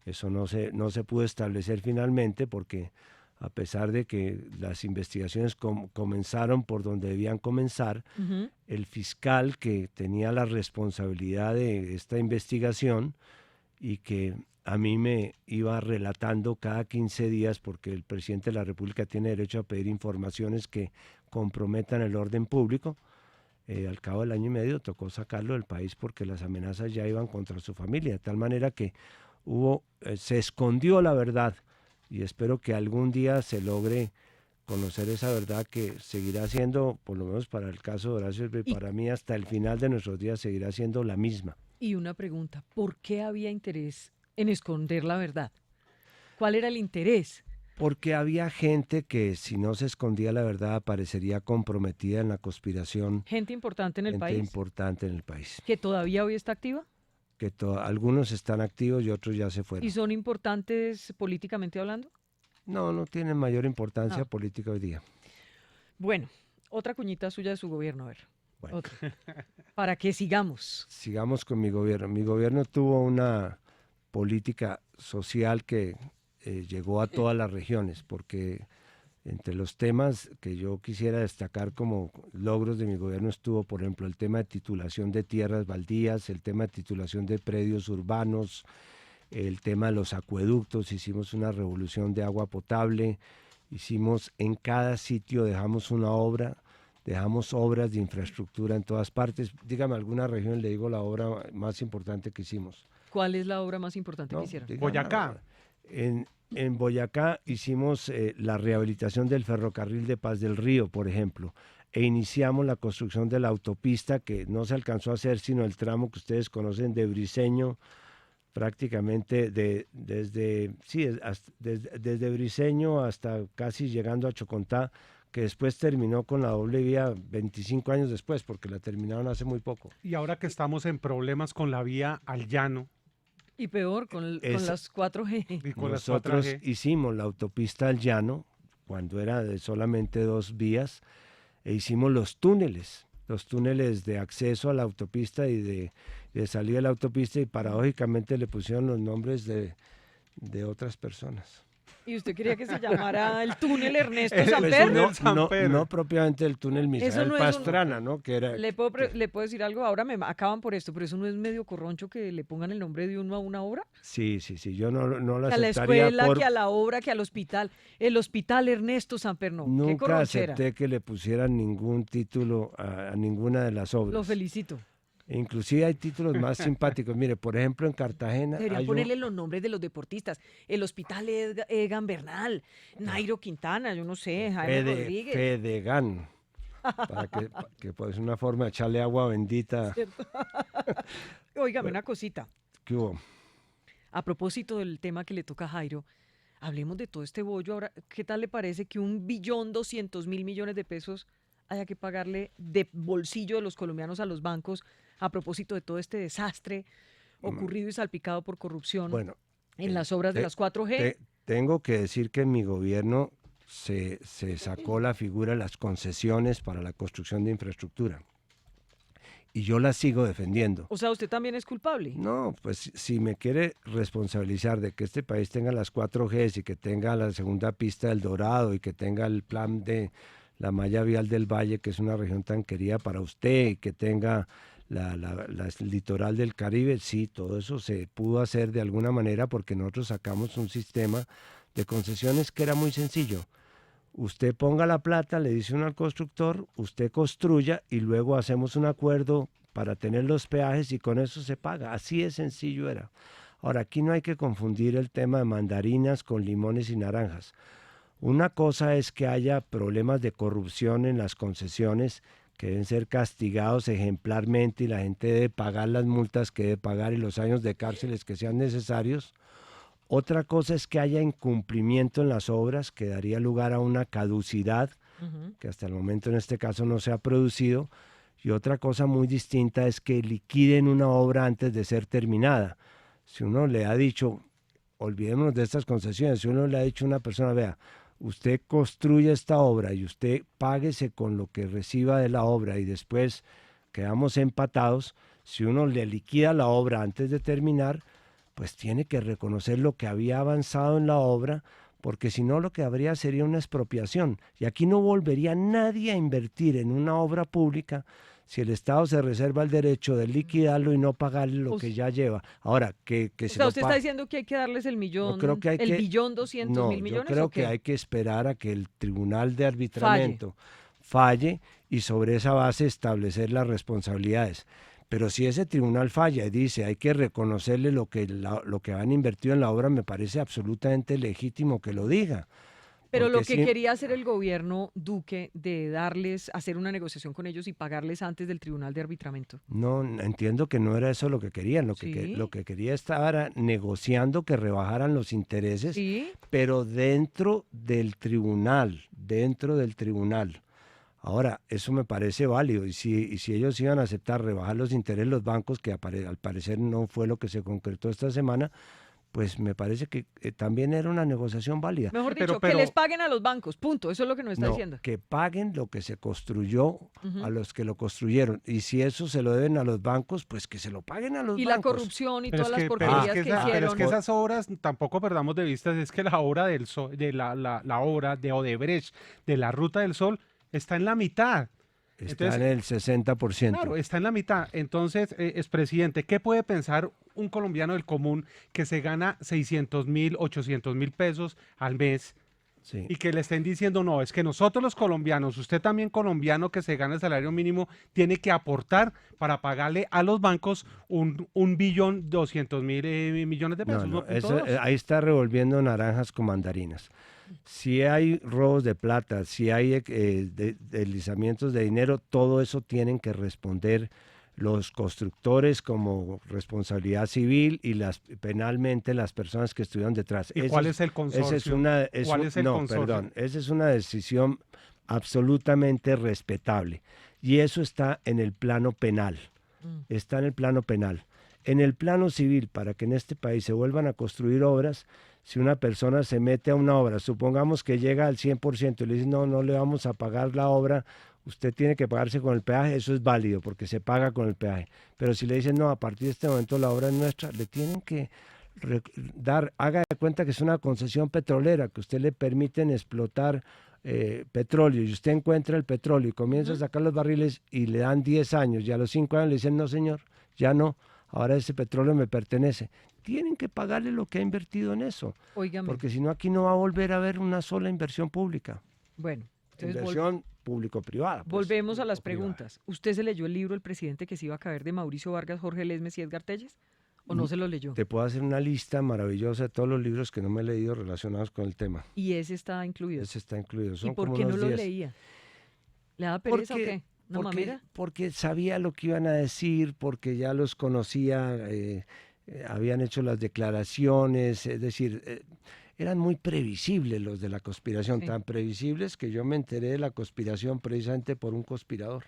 Eso no se pudo establecer finalmente porque a pesar de que las investigaciones comenzaron por donde debían comenzar, Ujú. el fiscal que tenía la responsabilidad de esta investigación y que a mí me iba relatando cada 15 días, porque el presidente de la República tiene derecho a pedir informaciones que comprometan el orden público, al cabo del año y medio tocó sacarlo del país porque las amenazas ya iban contra su familia, de tal manera que se escondió la verdad y espero que algún día se logre conocer esa verdad que seguirá siendo, por lo menos para el caso de Horacio y para mí hasta el final de nuestros días seguirá siendo la misma. Y una pregunta, ¿por qué había interés en esconder la verdad? ¿Cuál era el interés? Porque había gente que si no se escondía la verdad aparecería comprometida en la conspiración. Gente importante en el Gente país. importante en el país. Que todavía hoy está activa. Que algunos están activos y otros ya se fueron. ¿Y son importantes políticamente hablando? No, no tienen mayor importancia Ah. política hoy día. Bueno, otra cuñita suya de su gobierno, a ver. Bueno. Otra. Para que sigamos. Sigamos con mi gobierno. Mi gobierno tuvo una política social que llegó a todas las regiones, porque entre los temas que yo quisiera destacar como logros de mi gobierno estuvo, por ejemplo, el tema de titulación de tierras baldías, el tema de titulación de predios urbanos, el tema de los acueductos. Hicimos una revolución de agua potable, hicimos en cada sitio, dejamos una obra, dejamos obras de infraestructura en todas partes. Dígame alguna región, le digo la obra más importante que hicimos. ¿Cuál es la obra más importante No, que hicieron? dígame. Boyacá. En Boyacá hicimos la rehabilitación del ferrocarril de Paz del Río, por ejemplo, e iniciamos la construcción de la autopista que no se alcanzó a hacer, sino el tramo que ustedes conocen de Briceño, prácticamente desde Briceño hasta casi llegando a Chocontá, que después terminó con la doble vía 25 años después, porque la terminaron hace muy poco. Y ahora que estamos en problemas con la vía al llano Y peor, con las 4G. y con las Nosotros 4G, hicimos la autopista al llano, cuando era de solamente 2 vías, e hicimos los túneles de acceso a la autopista y de salida de la autopista, y paradójicamente le pusieron los nombres de otras personas. ¿Y usted quería que se llamara el túnel Ernesto El Samper? túnel Samper. No propiamente el túnel Eso Misael no es Pastrana, ¿no? Que era, ¿Le puedo decir algo? Ahora me acaban por esto, pero eso no es medio corroncho que le pongan el nombre de uno a una obra. sí, yo no lo Que a la aceptaría escuela, que a la obra, que al hospital. El hospital Ernesto Samper, no. Qué nunca corronchera. acepté que le pusieran ningún título a ninguna de las obras. Lo felicito. Inclusive hay títulos más simpáticos. Mire, por ejemplo, en Cartagena Deberían hay ponerle los nombres de los deportistes. El hospital Egan Bernal, Nairo Quintana, yo no sé, Jaime Rodríguez. Fedegan, para que pues una forma de echarle agua bendita. Óigame una cosita. ¿Qué hubo? A propósito del tema que le toca a Jairo, hablemos de todo este bollo. Ahora, ¿qué tal le parece que 1.200.000.000.000 de pesos haya que pagarle de bolsillo de los colombianos a los bancos a propósito de todo este desastre ocurrido y salpicado por corrupción en las obras de las 4G? Tengo que decir que en mi gobierno se sacó la figura de las concesiones para la construcción de infraestructura. Y yo la sigo defendiendo. O sea, ¿usted también es culpable? No, pues si me quiere responsabilizar de que este país tenga las 4Gs y que tenga la segunda pista del Dorado y que tenga el plan de la malla vial del Valle, que es una región tan querida para usted, y que tenga la litoral del Caribe, sí, todo eso se pudo hacer de alguna manera porque nosotros sacamos un sistema de concesiones que era muy sencillo. Usted ponga la plata, le dice uno al constructor, usted construya y luego hacemos un acuerdo para tener los peajes y con eso se paga. Así de sencillo era. Ahora, aquí no hay que confundir el tema de mandarinas con limones y naranjas. Una cosa es que haya problemas de corrupción en las concesiones que deben ser castigados ejemplarmente y la gente debe pagar las multas que debe pagar y los años de cárceles que sean necesarios. Otra cosa es que haya incumplimiento en las obras que daría lugar a una caducidad que hasta el momento en este caso no se ha producido. Y otra cosa muy distinta es que liquiden una obra antes de ser terminada. Si uno le ha dicho, olvidémonos de estas concesiones, si uno le ha dicho a una persona, vea, usted construye esta obra y usted páguese con lo que reciba de la obra y después quedamos empatados, si uno le liquida la obra antes de terminar, pues tiene que reconocer lo que había avanzado en la obra, porque si no lo que habría sería una expropiación. Y aquí no volvería nadie a invertir en una obra pública si el Estado se reserva el derecho de liquidarlo y no pagarle lo que ya lleva. Ahora, que O se sea, lo usted está diciendo que hay que darles el millón, Yo creo que hay el que- billón 200.000 millones. Yo creo ¿o qué? que hay que esperar a que el Tribunal de Arbitramiento falle y sobre esa base establecer las responsabilidades. Pero si ese tribunal falla y dice hay que reconocerle lo que han invertido en la obra, me parece absolutamente legítimo que lo diga. Pero lo Porque que sí- quería hacer el gobierno Duque de hacer una negociación con ellos y pagarles antes del Tribunal de Arbitramiento. No, entiendo que no era eso lo que querían. Sí. Lo que quería estaba negociando que rebajaran los intereses, Sí, pero dentro del tribunal, dentro del tribunal. Ahora, eso me parece válido. Y si ellos iban a aceptar rebajar los intereses los bancos, que al parecer no fue lo que se concretó esta semana, pues me parece que también era una negociación válida. mejor Pero- dicho, pero- que les paguen a los bancos, punto. Eso es lo que nos está No, diciendo. que paguen lo que se construyó Ujú. a los que lo construyeron. Y si eso se lo deben a los bancos, pues que se lo paguen a los Y la bancos. corrupción y Pero todas las pero porquerías es que, pero hicieron. es que esas obras tampoco perdamos de vista, es que la obra de la obra de Odebrecht, de la Ruta del Sol, está en la mitad. Está Entonces, en el 60%. Claro, está en la mitad. Entonces, expresidente, ¿qué puede pensar un colombiano del común que se gana 600.000, 800.000 pesos al mes Sí. y que le estén diciendo, no, es que nosotros los colombianos, usted también colombiano que se gana el salario mínimo, tiene que aportar para pagarle a los bancos 1.200.000 millones de No, pesos? no, 1.2. ahí está revolviendo naranjas con mandarinas. Si hay robos de plata, si hay deslizamientos de dinero, todo eso tienen que responder los constructores como responsabilidad civil y penalmente las personas que estuvieron detrás. ¿Y cuál es el consorcio? Esa es una, ¿Cuál es el no, consorcio? perdón, esa es una decisión absolutamente respetable y eso está en el plano penal. Está en el plano penal. En el plano civil, para que en este país se vuelvan a construir obras, si una persona se mete a una obra, supongamos que llega al 100% y le dicen, no, no le vamos a pagar la obra, usted tiene que pagarse con el peaje, eso es válido porque se paga con el peaje. Pero si le dicen, no, a partir de este momento la obra es nuestra, le tienen que haga de cuenta que es una concesión petrolera, que usted le permiten explotar petróleo y usted encuentra el petróleo y comienza a sacar los barriles y le dan 10 años y a los 5 años le dicen, no señor, ya no, ahora ese petróleo me pertenece. Tienen que pagarle lo que ha invertido en eso, Óigame. porque si no aquí no va a volver a haber una sola inversión pública. Bueno, entonces Inversión público-privada. pues, volvemos a las público-privada. preguntas. ¿Usted se leyó el libro El presidente que se iba a caer de Mauricio Vargas, Jorge Lesmes y Edgar Telles? ¿O no se lo leyó? Te puedo hacer una lista maravillosa de todos los libros que no me he leído relacionados con el tema. Y ese está incluido. Ese está incluido. ¿Y Son por como qué no unos lo 10. leía? ¿Le da pereza o qué? ¿Una mamera? Porque sabía lo que iban a decir, porque ya los conocía, habían hecho las declaraciones, es decir, eran muy previsibles los de la conspiración, Sí. tan previsibles que yo me enteré de la conspiración precisamente por un conspirador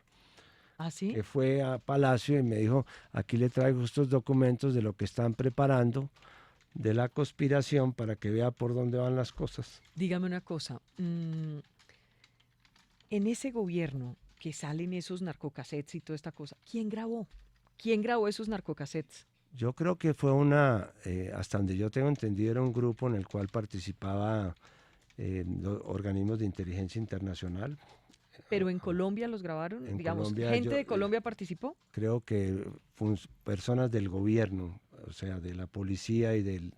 ¿Ah, sí? que fue a Palacio y me dijo, aquí le traigo estos documentos de lo que están preparando de la conspiración para que vea por dónde van las cosas. Dígame una cosa. En ese gobierno que salen esos narcocassettes y toda esta cosa, ¿quién grabó? ¿Quién grabó esos narcocassettes? Yo creo que fue hasta donde yo tengo entendido, era un grupo en el cual participaba los organismos de inteligencia internacional. ¿Pero en Colombia los grabaron? En Digamos, Colombia ¿gente yo- de Colombia participó? Creo que personas del gobierno, o sea, de la policía y de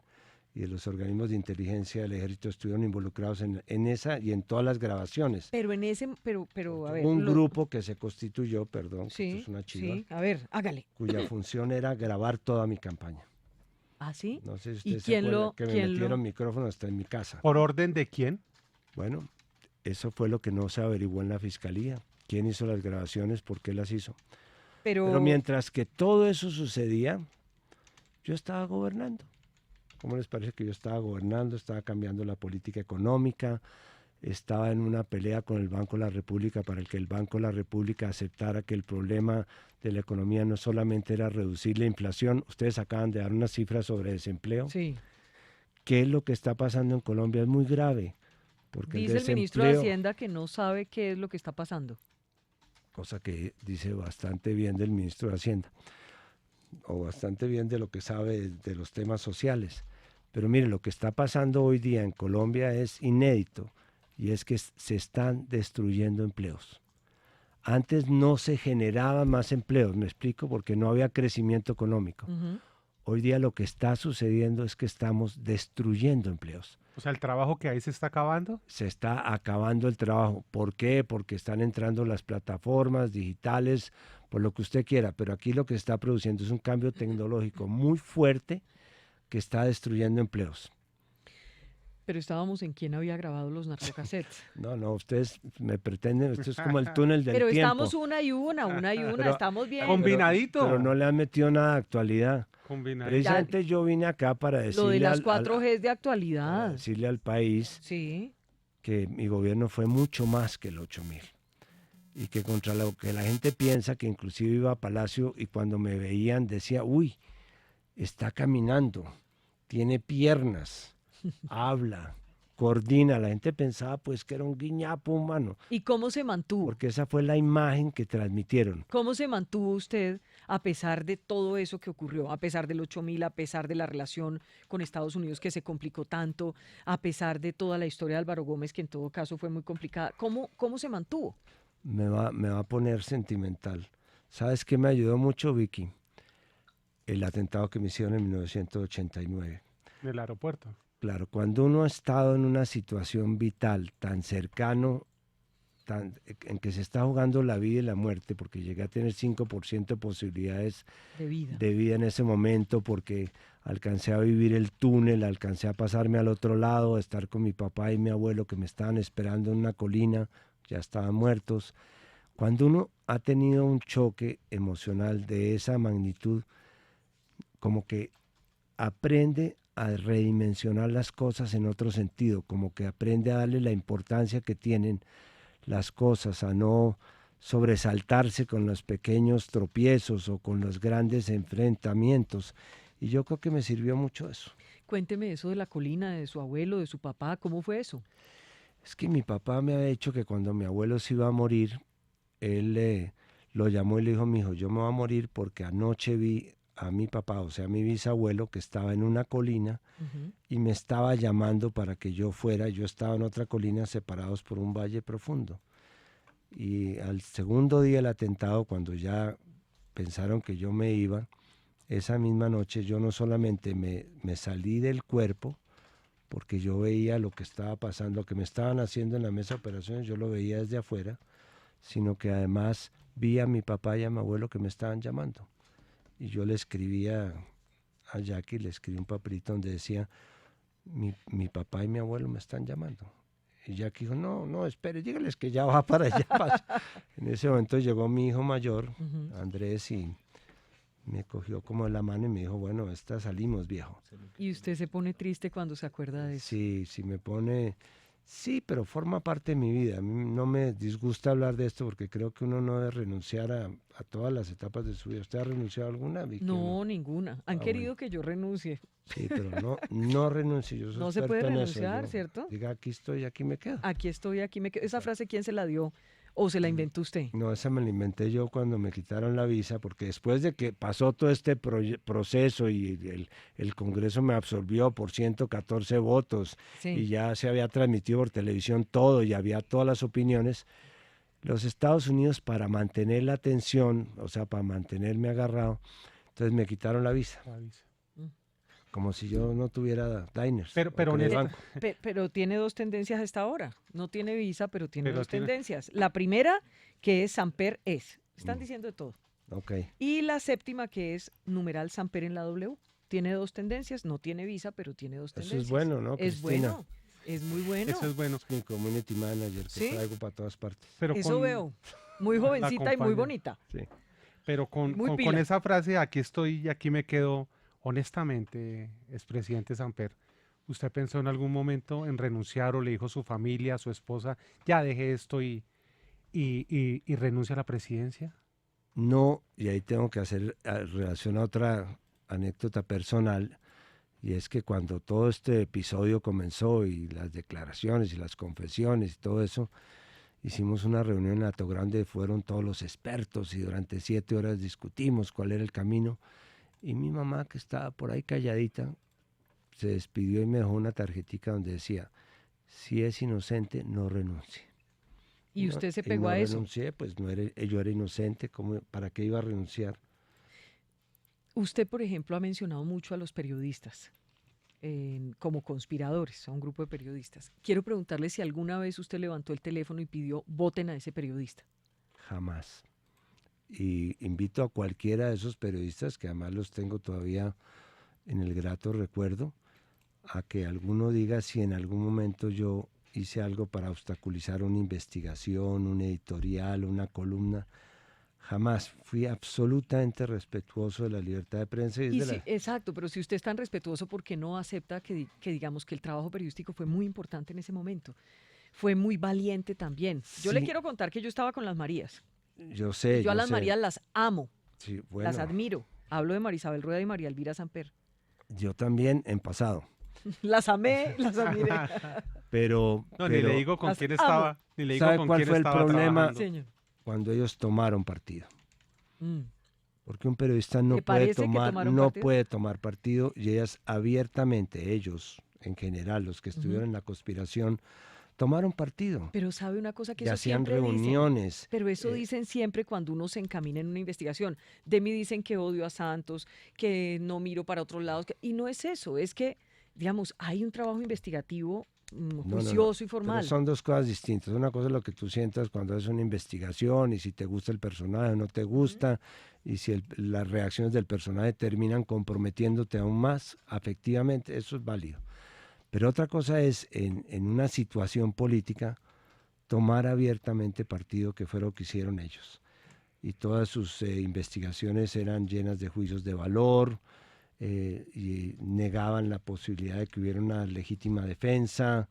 los organismos de inteligencia del ejército estuvieron involucrados en esa y en todas las grabaciones. Pero en ese, pero a ver. Un grupo que se constituyó, perdón, que Sí, esto es una chiva, sí, a ver, hágale. cuya función era grabar toda mi campaña. ¿Ah, sí? No sé si ¿Y usted se quién acuerda lo- que me quién lo- metieron micrófono hasta en mi casa. ¿Por orden de quién? Bueno, eso fue lo que no se averiguó en la fiscalía. ¿Quién hizo las grabaciones? ¿Por qué las hizo? Pero mientras que todo eso sucedía, yo estaba gobernando. ¿Cómo les parece que yo estaba gobernando? Estaba cambiando la política económica, estaba en una pelea con el Banco de la República para que el Banco de la República aceptara que el problema de la economía no solamente era reducir la inflación. Ustedes acaban de dar unas cifras sobre desempleo. Sí. ¿Qué es lo que está pasando en Colombia? Es muy grave. Porque Dice el ministro de desempleo- Hacienda que no sabe qué es lo que está pasando. cosa que dice bastante bien del ministro de Hacienda, o bastante bien de lo que sabe de los temas sociales. Pero mire, lo que está pasando hoy día en Colombia es inédito, y es que se están destruyendo empleos. Antes no se generaban más empleos, me explico, porque no había crecimiento económico. Ujú. Hoy día lo que está sucediendo es que estamos destruyendo empleos. O sea, el trabajo que hay se está acabando. Se está acabando el trabajo. ¿Por qué? Porque están entrando las plataformas digitales, por lo que usted quiera, pero aquí lo que se está produciendo es un cambio tecnológico muy fuerte que está destruyendo empleos. Pero estábamos en quién había grabado los narcocassettes. No, ustedes me pretenden, esto es como el túnel del Pero tiempo. estamos una y una, Pero- estamos bien. Combinadito. Pero no le han metido nada de actualidad. Combinadito. Precisamente yo vine acá para Lo de decirle, las al, 4G es de para actualidad. decirle al país Sí. que mi gobierno fue mucho más que el 8.000. Y que contra lo que la gente piensa, que inclusive iba a Palacio y cuando me veían decía, uy, está caminando, tiene piernas, habla, coordina. La gente pensaba pues que era un guiñapo humano, ¿Y cómo se mantuvo? porque esa fue la imagen que transmitieron. ¿Cómo se mantuvo usted a pesar de todo eso que ocurrió? A pesar del 8.000, a pesar de la relación con Estados Unidos que se complicó tanto, a pesar de toda la historia de Álvaro Gómez, que en todo caso fue muy complicada. ¿Cómo se mantuvo? Me va a poner sentimental. ¿Sabes qué me ayudó mucho, Vicky? El atentado que me hicieron en 1989. En el aeropuerto. Claro, cuando uno ha estado en una situación vital tan cercano, en que se está jugando la vida y la muerte, porque llegué a tener 5% de posibilidades De vida. de vida en ese momento, porque alcancé a vivir el túnel, alcancé a pasarme al otro lado, a estar con mi papá y mi abuelo que me estaban esperando en una colina, ya estaban muertos. Cuando uno ha tenido un choque emocional de esa magnitud, como que aprende a redimensionar las cosas en otro sentido, como que aprende a darle la importancia que tienen las cosas, a no sobresaltarse con los pequeños tropiezos o con los grandes enfrentamientos. Y yo creo que me sirvió mucho eso. Cuénteme eso de la colina, de su abuelo, de su papá, ¿cómo fue eso? Es que mi papá me ha dicho que cuando mi abuelo se iba a morir, él lo llamó y le dijo, mijo, yo me voy a morir porque anoche vi a mi papá, o sea, a mi bisabuelo, que estaba en una colina Ujú. y me estaba llamando para que yo fuera. Yo estaba en otra colina separados por un valle profundo. Y al segundo día del atentado, cuando ya pensaron que yo me iba, esa misma noche yo no solamente me salí del cuerpo, porque yo veía lo que estaba pasando, lo que me estaban haciendo en la mesa de operaciones, yo lo veía desde afuera, sino que además vi a mi papá y a mi abuelo que me estaban llamando. Y yo le escribía a Jackie, le escribí un papelito donde decía, mi papá y mi abuelo me están llamando. Y Jackie dijo, no, espere, dígales que ya va para allá. En ese momento llegó mi hijo mayor, Ujú. Andrés, y me cogió como de la mano y me dijo, bueno, salimos, viejo. Y usted se pone triste cuando se acuerda de eso. Sí, me pone... Sí, pero forma parte de mi vida. A mí no me disgusta hablar de esto porque creo que uno no debe renunciar a todas las etapas de su vida. ¿Usted ha renunciado a alguna, Vicky? No, ninguna. Han Ah, querido bueno. que yo renuncie. Sí, pero no renuncie. Yo soy No se puede experto en eso, renunciar, yo ¿cierto? Diga, aquí estoy, aquí me quedo. Aquí estoy, aquí me quedo. ¿Esa frase quién se la dio? ¿O se la inventó usted? No, esa me la inventé yo cuando me quitaron la visa, porque después de que pasó todo este proceso y el Congreso me absorbió por 114 votos y Sí. ya se había transmitido por televisión todo y había todas las opiniones, los Estados Unidos, para mantener la atención, o sea, para mantenerme agarrado, entonces me quitaron la visa, como si yo no tuviera diners. Pero o que en el honesto. banco. Pero tiene dos tendencias hasta ahora. No tiene visa, pero tiene Pero dos tiene- tendencias. La primera, que es Samper es. Están diciendo de todo. Ok. Y la séptima, que es numeral Samper en la W. Tiene dos tendencias, no tiene visa, pero tiene dos Eso tendencias. es bueno, ¿no, Es Cristina? bueno, es muy bueno. Eso es bueno. Es mi community manager que ¿Sí? traigo para todas partes. Pero Eso con, veo. Muy jovencita y muy acompaña. bonita. Sí. Pero con, Muy con pila. esa frase, aquí estoy y aquí me quedo, honestamente, expresidente Samper, ¿usted pensó en algún momento en renunciar o le dijo a su familia, a su esposa, ya dejé esto y renuncia a la presidencia? No, y ahí tengo que hacer relación a otra anécdota personal, y es que cuando todo este episodio comenzó y las declaraciones y las confesiones y todo eso, hicimos una reunión en Hato Grande, fueron todos los expertos y durante 7 horas discutimos cuál era el camino, y mi mamá, que estaba por ahí calladita, se despidió y me dejó una tarjetica donde decía, si es inocente, no renuncie. Y No, usted se y pegó no a eso. renuncié, pues yo era inocente, ¿para qué iba a renunciar? Usted, por ejemplo, ha mencionado mucho a los periodistas como conspiradores, a un grupo de periodistas. Quiero preguntarle si alguna vez usted levantó el teléfono y pidió voten a ese periodista. Jamás. Y invito a cualquiera de esos periodistas, que además los tengo todavía en el grato recuerdo, a que alguno diga si en algún momento yo hice algo para obstaculizar una investigación, un editorial, una columna. Jamás. Fui absolutamente respetuoso de la libertad de prensa. Exacto, pero si usted es tan respetuoso, ¿por qué no acepta que digamos que el trabajo periodístico fue muy importante en ese momento? Fue muy valiente también. Yo le quiero contar que yo estaba con las Marías. Yo sé. Yo a las Marías las amo, sí, bueno, las admiro. Hablo de Marisabel Rueda y María Elvira Samper. Yo también, en pasado. Las amé, las admiré. Pero ni le digo con quién estaba, ni le digo ¿sabe con cuál quién fue el estaba problema? trabajando. Señor. Cuando ellos tomaron partido. Mm. Porque un periodista no puede tomar partido, y ellas abiertamente, ellos en general, los que estuvieron en la conspiración, tomaron partido. Pero sabe una cosa que y eso hacían siempre reuniones. dicen, pero eso dicen siempre cuando uno se encamina en una investigación. De mí dicen que odio a Santos, que no miro para otros lados, y no es eso, es que, digamos, hay un trabajo investigativo juicioso y formal. Pero son dos cosas distintas. Una cosa es lo que tú sientas cuando haces una investigación y si te gusta el personaje o no te gusta, y si las reacciones del personaje terminan comprometiéndote aún más afectivamente, eso es válido. Pero otra cosa es en una situación política tomar abiertamente partido, que fue lo que hicieron ellos. Y todas sus investigaciones eran llenas de juicios de valor, y negaban la posibilidad de que hubiera una legítima defensa,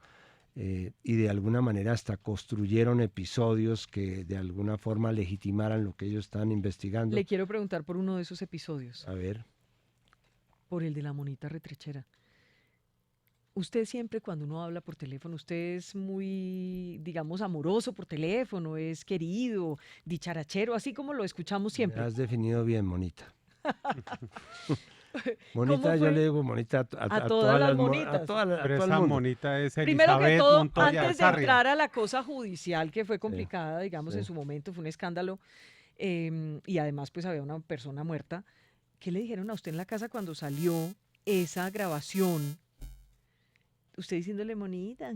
y de alguna manera hasta construyeron episodios que de alguna forma legitimaran lo que ellos estaban investigando. Le quiero preguntar por uno de esos episodios. A ver. Por el de la monita retrechera. Usted siempre, cuando uno habla por teléfono, usted es muy, digamos, amoroso por teléfono, es querido, dicharachero, así como lo escuchamos siempre. Me has definido bien, Monita. Monita, yo le digo Monita a todas las monitas. Pero esa Monita es Elizabeth Primero que todo, Montoya antes de entrar a la cosa judicial, que fue complicada, digamos, en su momento, fue un escándalo, y además pues había una persona muerta. ¿Qué le dijeron a usted en la casa cuando salió esa grabación? Usted diciéndole Monita.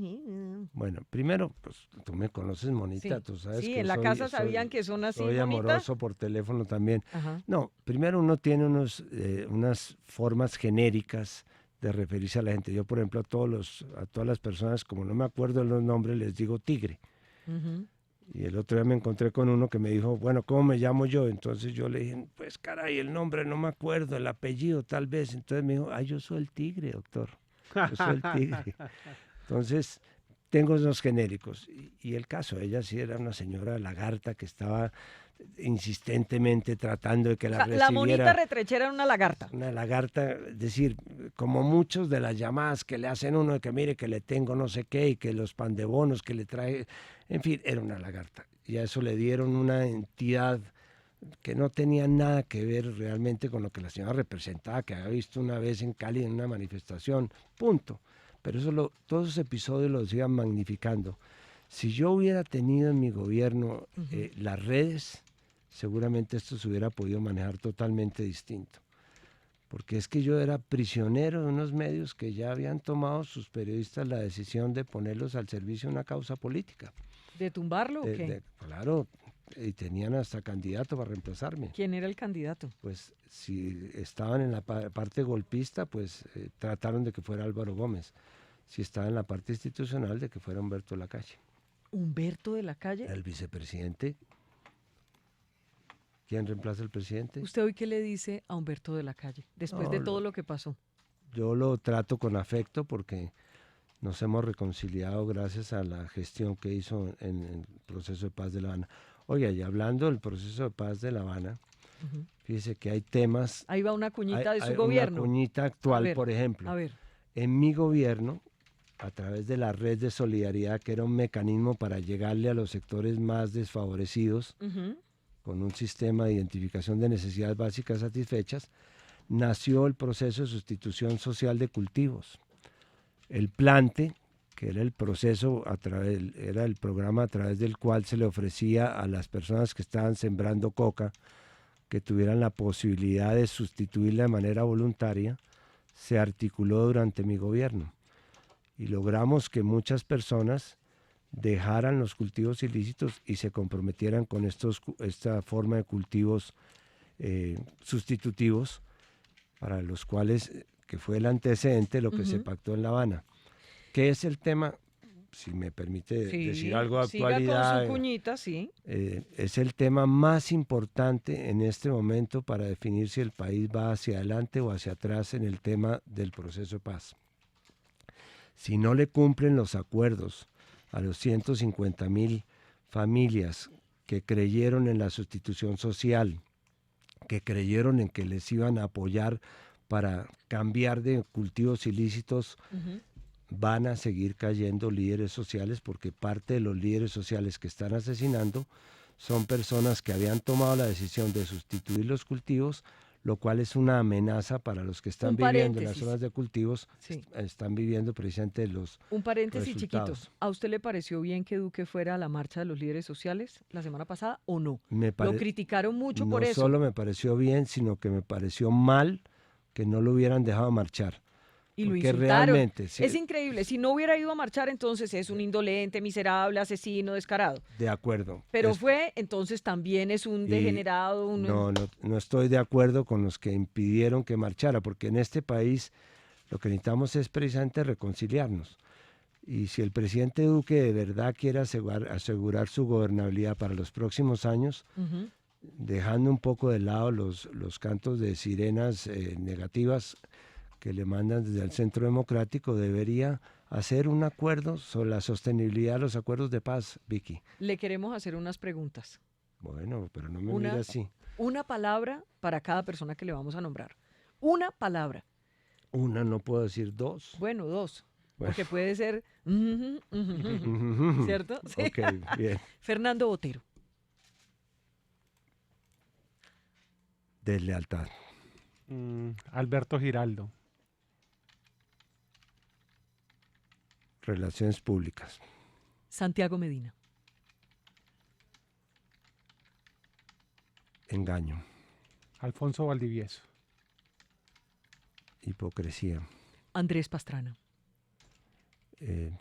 Bueno, primero, pues tú me conoces, Monita, tú sabes que en la casa sabían que son así, soy Monita. amoroso por teléfono también. Ajá. No, primero uno tiene unas formas genéricas de referirse a la gente. Yo, por ejemplo, a todas las personas, como no me acuerdo de los nombres, les digo Tigre. Uh-huh. Y el otro día me encontré con uno que me dijo, bueno, ¿cómo me llamo yo? Entonces yo le dije, pues caray, el nombre no me acuerdo, el apellido tal vez. Entonces me dijo, yo soy el Tigre, doctor. Yo soy el Tigre. Entonces, tengo unos genéricos. Y el caso, ella sí era una señora lagarta que estaba insistentemente tratando de que la recibiera. La monita retrechera era una lagarta. Una lagarta, es decir, como muchos de las llamadas que le hacen uno de que mire que le tengo no sé qué y que los pan de bonos que le trae, en fin, era una lagarta. Y a eso le dieron una entidad que no tenía nada que ver realmente con lo que la señora representaba, que había visto una vez en Cali en una manifestación, punto. Pero todos esos episodios los iban magnificando. Si yo hubiera tenido en mi gobierno las redes, seguramente esto se hubiera podido manejar totalmente distinto. Porque es que yo era prisionero de unos medios que ya habían tomado sus periodistas la decisión de ponerlos al servicio de una causa política. ¿De tumbarlo o qué? Claro, y tenían hasta candidato para reemplazarme. ¿Quién era el candidato? Pues si estaban en la parte golpista, pues trataron de que fuera Álvaro Gómez. Si estaba en la parte institucional, de que fuera Humberto de la Calle. ¿Humberto de la Calle? El vicepresidente. ¿Quién reemplaza al presidente? ¿Usted hoy qué le dice a Humberto de la Calle, después de todo lo que pasó? Yo lo trato con afecto porque nos hemos reconciliado gracias a la gestión que hizo en el proceso de paz de La Habana. Oiga, y hablando del proceso de paz de La Habana, fíjese que hay temas... Ahí va una cuñita de su gobierno. Una cuñita actual, por ejemplo. A ver. En mi gobierno, a través de la red de solidaridad, que era un mecanismo para llegarle a los sectores más desfavorecidos, con un sistema de identificación de necesidades básicas satisfechas, nació el proceso de sustitución social de cultivos. El plante, que era el proceso, era el programa a través del cual se le ofrecía a las personas que estaban sembrando coca, que tuvieran la posibilidad de sustituirla de manera voluntaria, se articuló durante mi gobierno. Y logramos que muchas personas dejaran los cultivos ilícitos y se comprometieran con esta forma de cultivos sustitutivos, para los cuales que fue el antecedente de lo que se Ujú. pactó en La Habana. ¿Qué es el tema? Si me permite decir algo de siga con actualidad. su cuñita, sí. Es el tema más importante en este momento para definir si el país va hacia adelante o hacia atrás en el tema del proceso de paz. Si no le cumplen los acuerdos a los 150.000 familias que creyeron en la sustitución social, que creyeron en que les iban a apoyar para cambiar de cultivos ilícitos, Ujú. van a seguir cayendo líderes sociales, porque parte de los líderes sociales que están asesinando son personas que habían tomado la decisión de sustituir los cultivos, lo cual es una amenaza para los que están Un viviendo en las paréntesis. zonas de cultivos, Sí. están viviendo precisamente los Un paréntesis chiquito. resultados. ¿A usted le pareció bien que Duque fuera a la marcha de los líderes sociales la semana pasada o no? Me Lo pare- criticaron mucho no por eso. solo me pareció bien, sino que me pareció mal que no lo hubieran dejado marchar. Y lo porque insultaron. realmente, sí, Es increíble. Si no hubiera ido a marchar, entonces es un indolente, miserable, asesino, descarado. de acuerdo. Pero Es- fue, entonces también es un y degenerado. no estoy de acuerdo con los que impidieron que marchara, porque en este país lo que necesitamos es precisamente reconciliarnos. Y si el presidente Duque de verdad quiere asegurar su gobernabilidad para los próximos años, Ujú. dejando un poco de lado los cantos de sirenas negativas que le mandan desde el Centro Democrático, debería hacer un acuerdo sobre la sostenibilidad de los acuerdos de paz, Vicky. Le queremos hacer unas preguntas. Bueno, pero no me Una- mire así. Una palabra para cada persona que le vamos a nombrar. Una palabra. Una, no puedo decir dos. Bueno, dos. Bueno. Porque puede ser. Ujú, ujú, ujú. ¿Cierto? Sí. Ok, bien. Fernando Botero. Deslealtad. Alberto Giraldo. Relaciones públicas. Santiago Medina. Engaño. Alfonso Valdivieso. Hipocresía. Andrés Pastrana.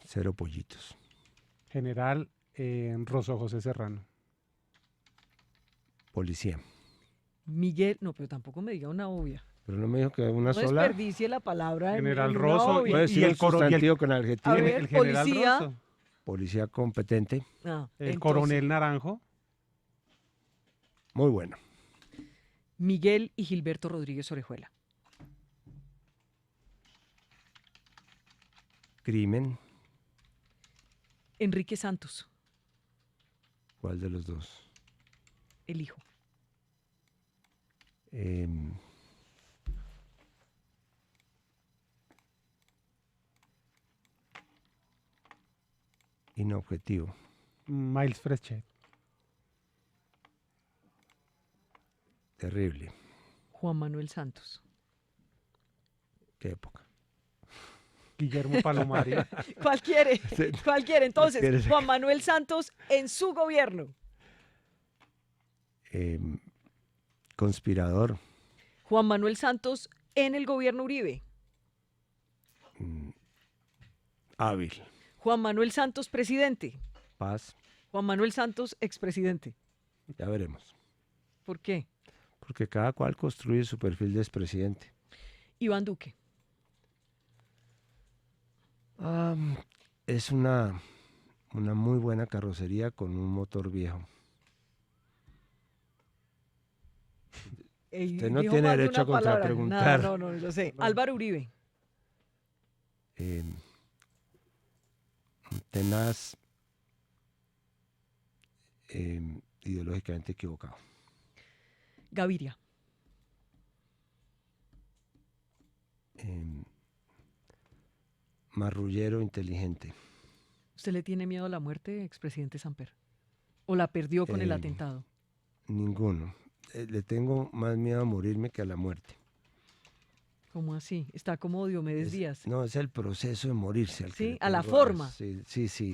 Cero pollitos. General Rosso José Serrano. Policía. Miguel. No, pero tampoco me diga una obvia. Pero no me dijo que una No sola. desperdicie la palabra. General en una Rosso obvia. Puede decir el un coro- y el- sustantivo con adjetivo. A ver, el general policía. Rosso. Policía competente. Ah, El entonces, coronel Naranjo. Muy bueno. Miguel y Gilberto Rodríguez Orejuela. Crimen. Enrique Santos. ¿Cuál de los dos? El hijo. Em, Inobjetivo. Miles Frechet. Terrible. Juan Manuel Santos. ¿Qué época? Guillermo Palomari. ¿Cuál quiere? ¿Cuál quiere? Entonces, ¿Quieres? Juan Manuel Santos en su gobierno. Conspirador. Juan Manuel Santos en el gobierno Uribe. Hábil. Juan Manuel Santos presidente. Paz. Juan Manuel Santos expresidente. Ya veremos. ¿Por qué? Porque cada cual construye su perfil de expresidente. Iván Duque. Es una muy buena carrocería con un motor viejo. Usted no Dijo tiene más de derecho a una palabra. contrapreguntar. Nada, no, lo sé. Álvaro Uribe. Tenaz, ideológicamente equivocado. Gaviria. Marrullero, inteligente. ¿Usted le tiene miedo a la muerte, expresidente Samper? ¿O la perdió con el atentado? Ninguno. Le tengo más miedo a morirme que a la muerte. ¿Cómo así? Está como Diomedes Díaz. No, es el proceso de morirse. Sí, le a la tengo forma. Sí.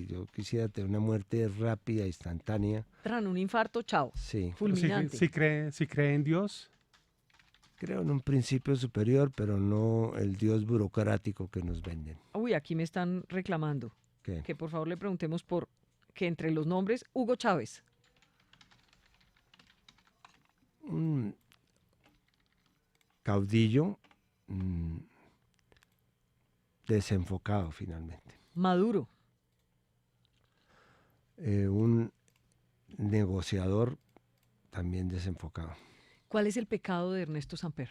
Yo quisiera tener una muerte rápida, instantánea. Tran, un infarto, chao. Sí. Fulminante. Si cree en Dios. Creo en un principio superior, pero no el Dios burocrático que nos venden. Uy, aquí me están reclamando ¿Qué? que por favor le preguntemos por que entre los nombres, Hugo Chávez. Un caudillo, desenfocado finalmente. Maduro. Un negociador también desenfocado. ¿Cuál es el pecado de Ernesto Samper?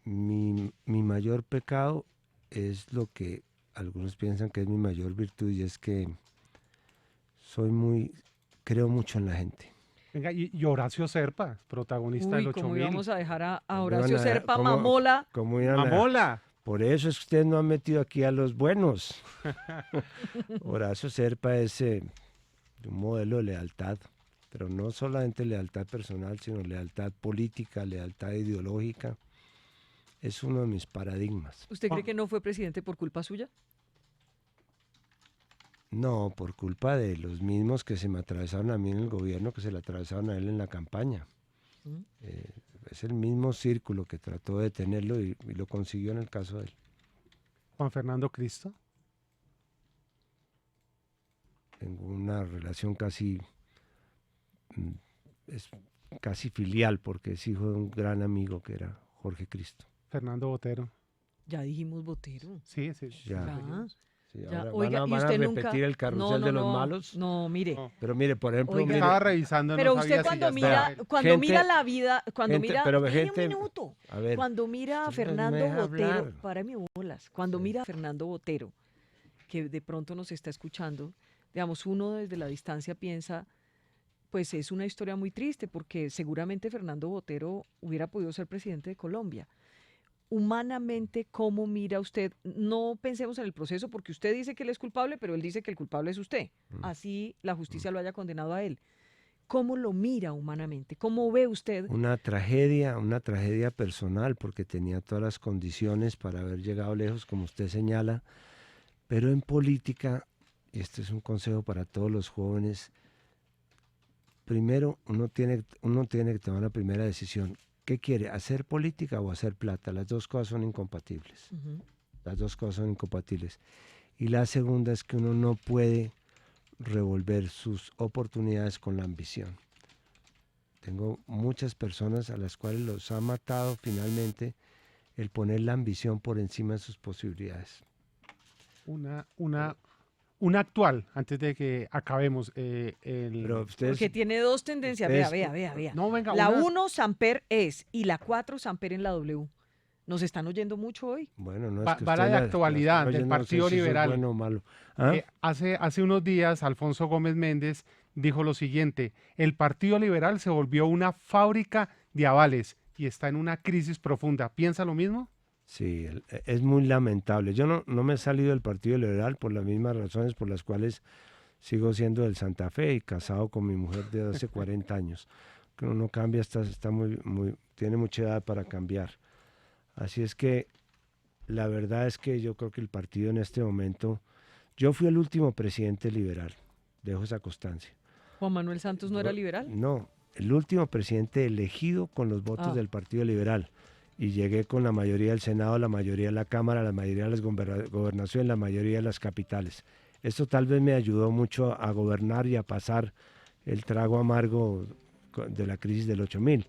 Mi mayor pecado es lo que algunos piensan que es mi mayor virtud, y es que creo mucho en la gente. Venga, y Horacio Serpa, protagonista del ¿Cómo 8000. íbamos a dejar a ¿Cómo Horacio iban a- Serpa, cómo- mamola? ¿Cómo iban a- ¡Mamola! Por eso es que ustedes no han metido aquí a los buenos. Horacio Serpa es un modelo de lealtad, pero no solamente lealtad personal, sino lealtad política, lealtad ideológica. Es uno de mis paradigmas. ¿Usted cree que no fue presidente por culpa suya? No, por culpa de los mismos que se me atravesaron a mí en el gobierno, que se le atravesaron a él en la campaña. ¿Mm? Es el mismo círculo que trató de tenerlo y lo consiguió en el caso de él. Juan Fernando Cristo. Tengo una relación casi filial, porque es hijo de un gran amigo que era Jorge Cristo. Fernando Botero. Ya dijimos Botero. Sí, sí. Ya. Ya. Sí, Ya, ahora oiga, van ¿y a usted repetir nunca? el carrusel de los malos. No, mire. No. Pero mire, por ejemplo, Oiga. mire, Estaba revisando, Pero no usted sabía si cuando ya mira, estaba. cuando Gente- mira la vida, cuando gente- mira, pero espere gente- un minuto, a ver, cuando mira a usted no me Fernando deja Botero, hablar. párame bolas, cuando Sí. mira a Fernando Botero, que de pronto nos está escuchando, digamos, uno desde la distancia piensa, pues es una historia muy triste, porque seguramente Fernando Botero hubiera podido ser presidente de Colombia. Humanamente, ¿cómo mira usted? No pensemos en el proceso, porque usted dice que él es culpable, pero él dice que el culpable es usted. Así la justicia lo haya condenado a él. ¿Cómo lo mira humanamente? ¿Cómo ve usted? una tragedia personal, porque tenía todas las condiciones para haber llegado lejos, como usted señala, pero en política, y este es un consejo para todos los jóvenes, primero uno tiene que tomar la primera decisión. ¿Qué quiere? ¿Hacer política o hacer plata? Las dos cosas son incompatibles. Ujú. Las dos cosas son incompatibles. Y la segunda es que uno no puede revolver sus oportunidades con la ambición. Tengo muchas personas a las cuales los ha matado finalmente el poner la ambición por encima de sus posibilidades. Una actual, antes de que acabemos. Pero ustedes, Porque tiene dos tendencias. ustedes- Vea. No, venga, La una- 1, Samper es, y la 4, Samper en la W. ¿Nos están oyendo mucho hoy? bueno, no es Va- que va la usted de la actualidad están del oyendo, no sé Partido si eso es Liberal. bueno o malo. ¿Ah? hace unos días, Alfonso Gómez Méndez dijo lo siguiente: el Partido Liberal se volvió una fábrica de avales y está en una crisis profunda. ¿Piensa lo mismo? Sí, es muy lamentable. Yo no me he salido del Partido Liberal por las mismas razones por las cuales sigo siendo del Santa Fe y casado con mi mujer de hace 40 años. Que uno no cambia, tiene mucha edad para cambiar. Así es que la verdad es que yo creo que el partido en este momento, yo fui el último presidente liberal, dejo esa constancia. ¿Juan Manuel Santos no era liberal? No, el último presidente elegido con los votos Ah. del Partido Liberal. Y llegué con la mayoría del Senado, la mayoría de la Cámara, la mayoría de las gobernaciones, la mayoría de las capitales. Esto tal vez me ayudó mucho a gobernar y a pasar el trago amargo de la crisis del 8000.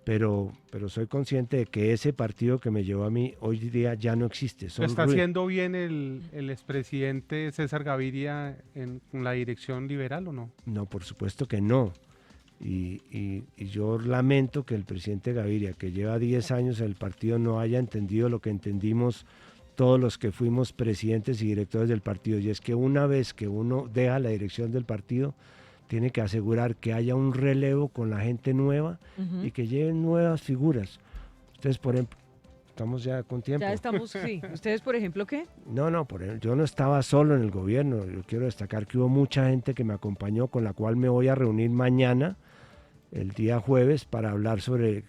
Pero soy consciente de que ese partido que me llevó a mí hoy día ya no existe. ¿Lo Son está ruinas. haciendo bien el expresidente César Gaviria en la dirección liberal o no? No, por supuesto que no. Y yo lamento que el presidente Gaviria, que lleva 10 años en el partido, no haya entendido lo que entendimos todos los que fuimos presidentes y directores del partido. Y es que una vez que uno deja la dirección del partido, tiene que asegurar que haya un relevo con la gente nueva Ujú. y que lleven nuevas figuras. Ustedes, por ejemplo, estamos ya con tiempo. Ya estamos, sí. ¿Ustedes, por ejemplo, qué? No, por ejemplo, yo no estaba solo en el gobierno. Yo quiero destacar que hubo mucha gente que me acompañó, con la cual me voy a reunir mañana, el día jueves, para hablar sobre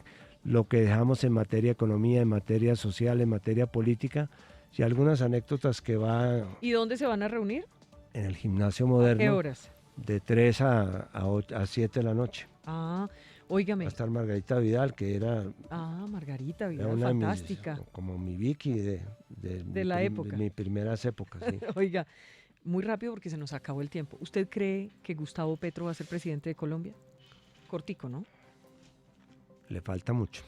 lo que dejamos en materia de economía, en materia social, en materia política, y algunas anécdotas que va ¿Y dónde se van a reunir? en el gimnasio ¿Qué moderno, horas? de 3 a 7 de la noche. Ah, Va óigame. a estar Margarita Vidal, que era Margarita, era Vidal, una de mis, fantástica. como mi Vicky De la época. mis primeras épocas. Sí. Oiga, muy rápido porque se nos acabó el tiempo. ¿Usted cree que Gustavo Petro va a ser presidente de Colombia? Cortico, ¿no? Le falta mucho.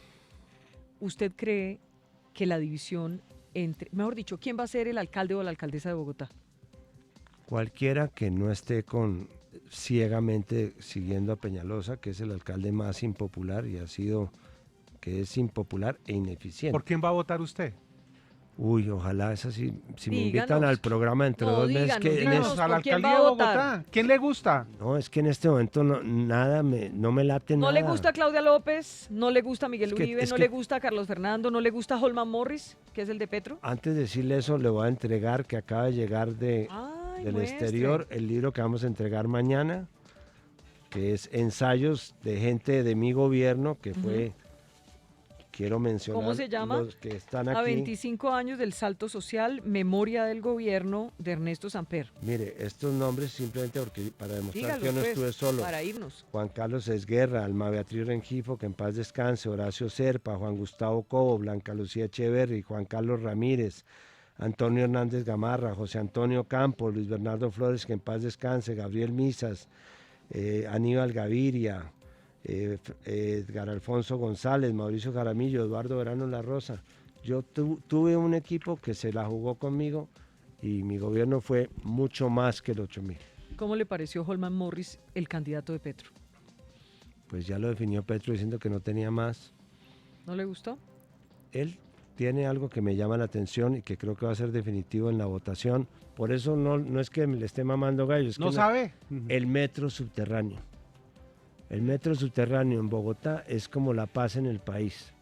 ¿Usted cree que la división mejor dicho, ¿quién va a ser el alcalde o la alcaldesa de Bogotá? Cualquiera que no esté ciegamente siguiendo a Peñalosa, que es el alcalde más impopular que es impopular e ineficiente. ¿Por quién va a votar usted? Uy, ojalá es así. Si me Díganos. invitan al programa dentro de 2 meses, díganos, a la ¿por quién alcaldía va de a votar? Bogotá. ¿Quién le gusta? no, es que en este momento no me late ¿No nada. le gusta Claudia López? ¿No le gusta Miguel Uribe? es ¿No que- le gusta Carlos Fernando? ¿No le gusta Holman Morris, que es el de Petro? Antes de decirle eso, le voy a entregar que acaba de llegar Ay, del muestre. exterior el libro que vamos a entregar mañana, que es ensayos de gente de mi gobierno, que fue, quiero mencionar ¿Cómo se llama? los que están A aquí. 25 años del salto social, memoria del gobierno de Ernesto Samper. Mire, estos nombres simplemente porque para demostrar Dígalos, que yo no pues, estuve solo. para irnos. Juan Carlos Esguerra, Alma Beatriz Rengifo, que en paz descanse, Horacio Serpa, Juan Gustavo Cobo, Blanca Lucía Echeverri, Juan Carlos Ramírez, Antonio Hernández Gamarra, José Antonio Campos, Luis Bernardo Flores, que en paz descanse, Gabriel Misas, Aníbal Gaviria, Edgar Alfonso González, Mauricio Jaramillo, Eduardo Verano La Rosa. Yo tuve un equipo que se la jugó conmigo y mi gobierno fue mucho más que el 8.000. ¿Cómo le pareció Holman Morris, el candidato de Petro? Pues ya lo definió Petro diciendo que no tenía más. ¿No le gustó? Él tiene algo que me llama la atención y que creo que va a ser definitivo en la votación. Por eso no es que le esté mamando gallo, es ¿No que sabe? el metro subterráneo. El metro subterráneo en Bogotá es como la paz en el país.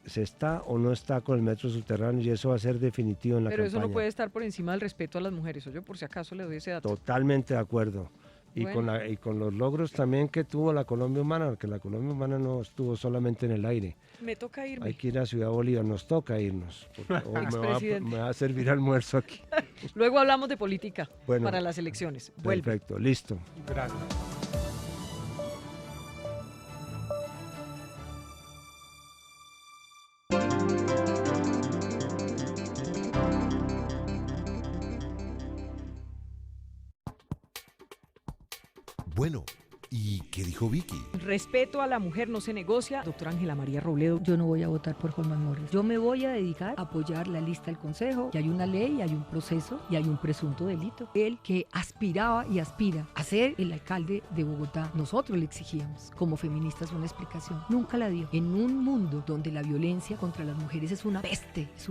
Se está o no está con el metro subterráneo y eso va a ser definitivo en la Pero campaña. eso no puede estar por encima del respeto a las mujeres. O yo por si acaso le doy ese dato. Totalmente de acuerdo. Y, Bueno. y con los logros también que tuvo la Colombia Humana, porque la Colombia Humana no estuvo solamente en el aire. Me toca irme. Hay que ir a Ciudad Bolívar, nos toca irnos. Porque, Expresidente. me va a servir almuerzo aquí. Luego hablamos de política Bueno, para las elecciones. Vuelve. Perfecto, listo. Gracias. Bueno, ¿y qué dijo Vicky? Respeto a la mujer no se negocia. Doctora Ángela María Robledo. Yo no voy a votar por Holman Morris. Yo me voy a dedicar a apoyar la lista del Consejo. Y hay una ley, hay un proceso y hay un presunto delito. Él que aspiraba y aspira a ser el alcalde de Bogotá, nosotros le exigíamos como feministas una explicación. Nunca la dio. En un mundo donde la violencia contra las mujeres es una peste, es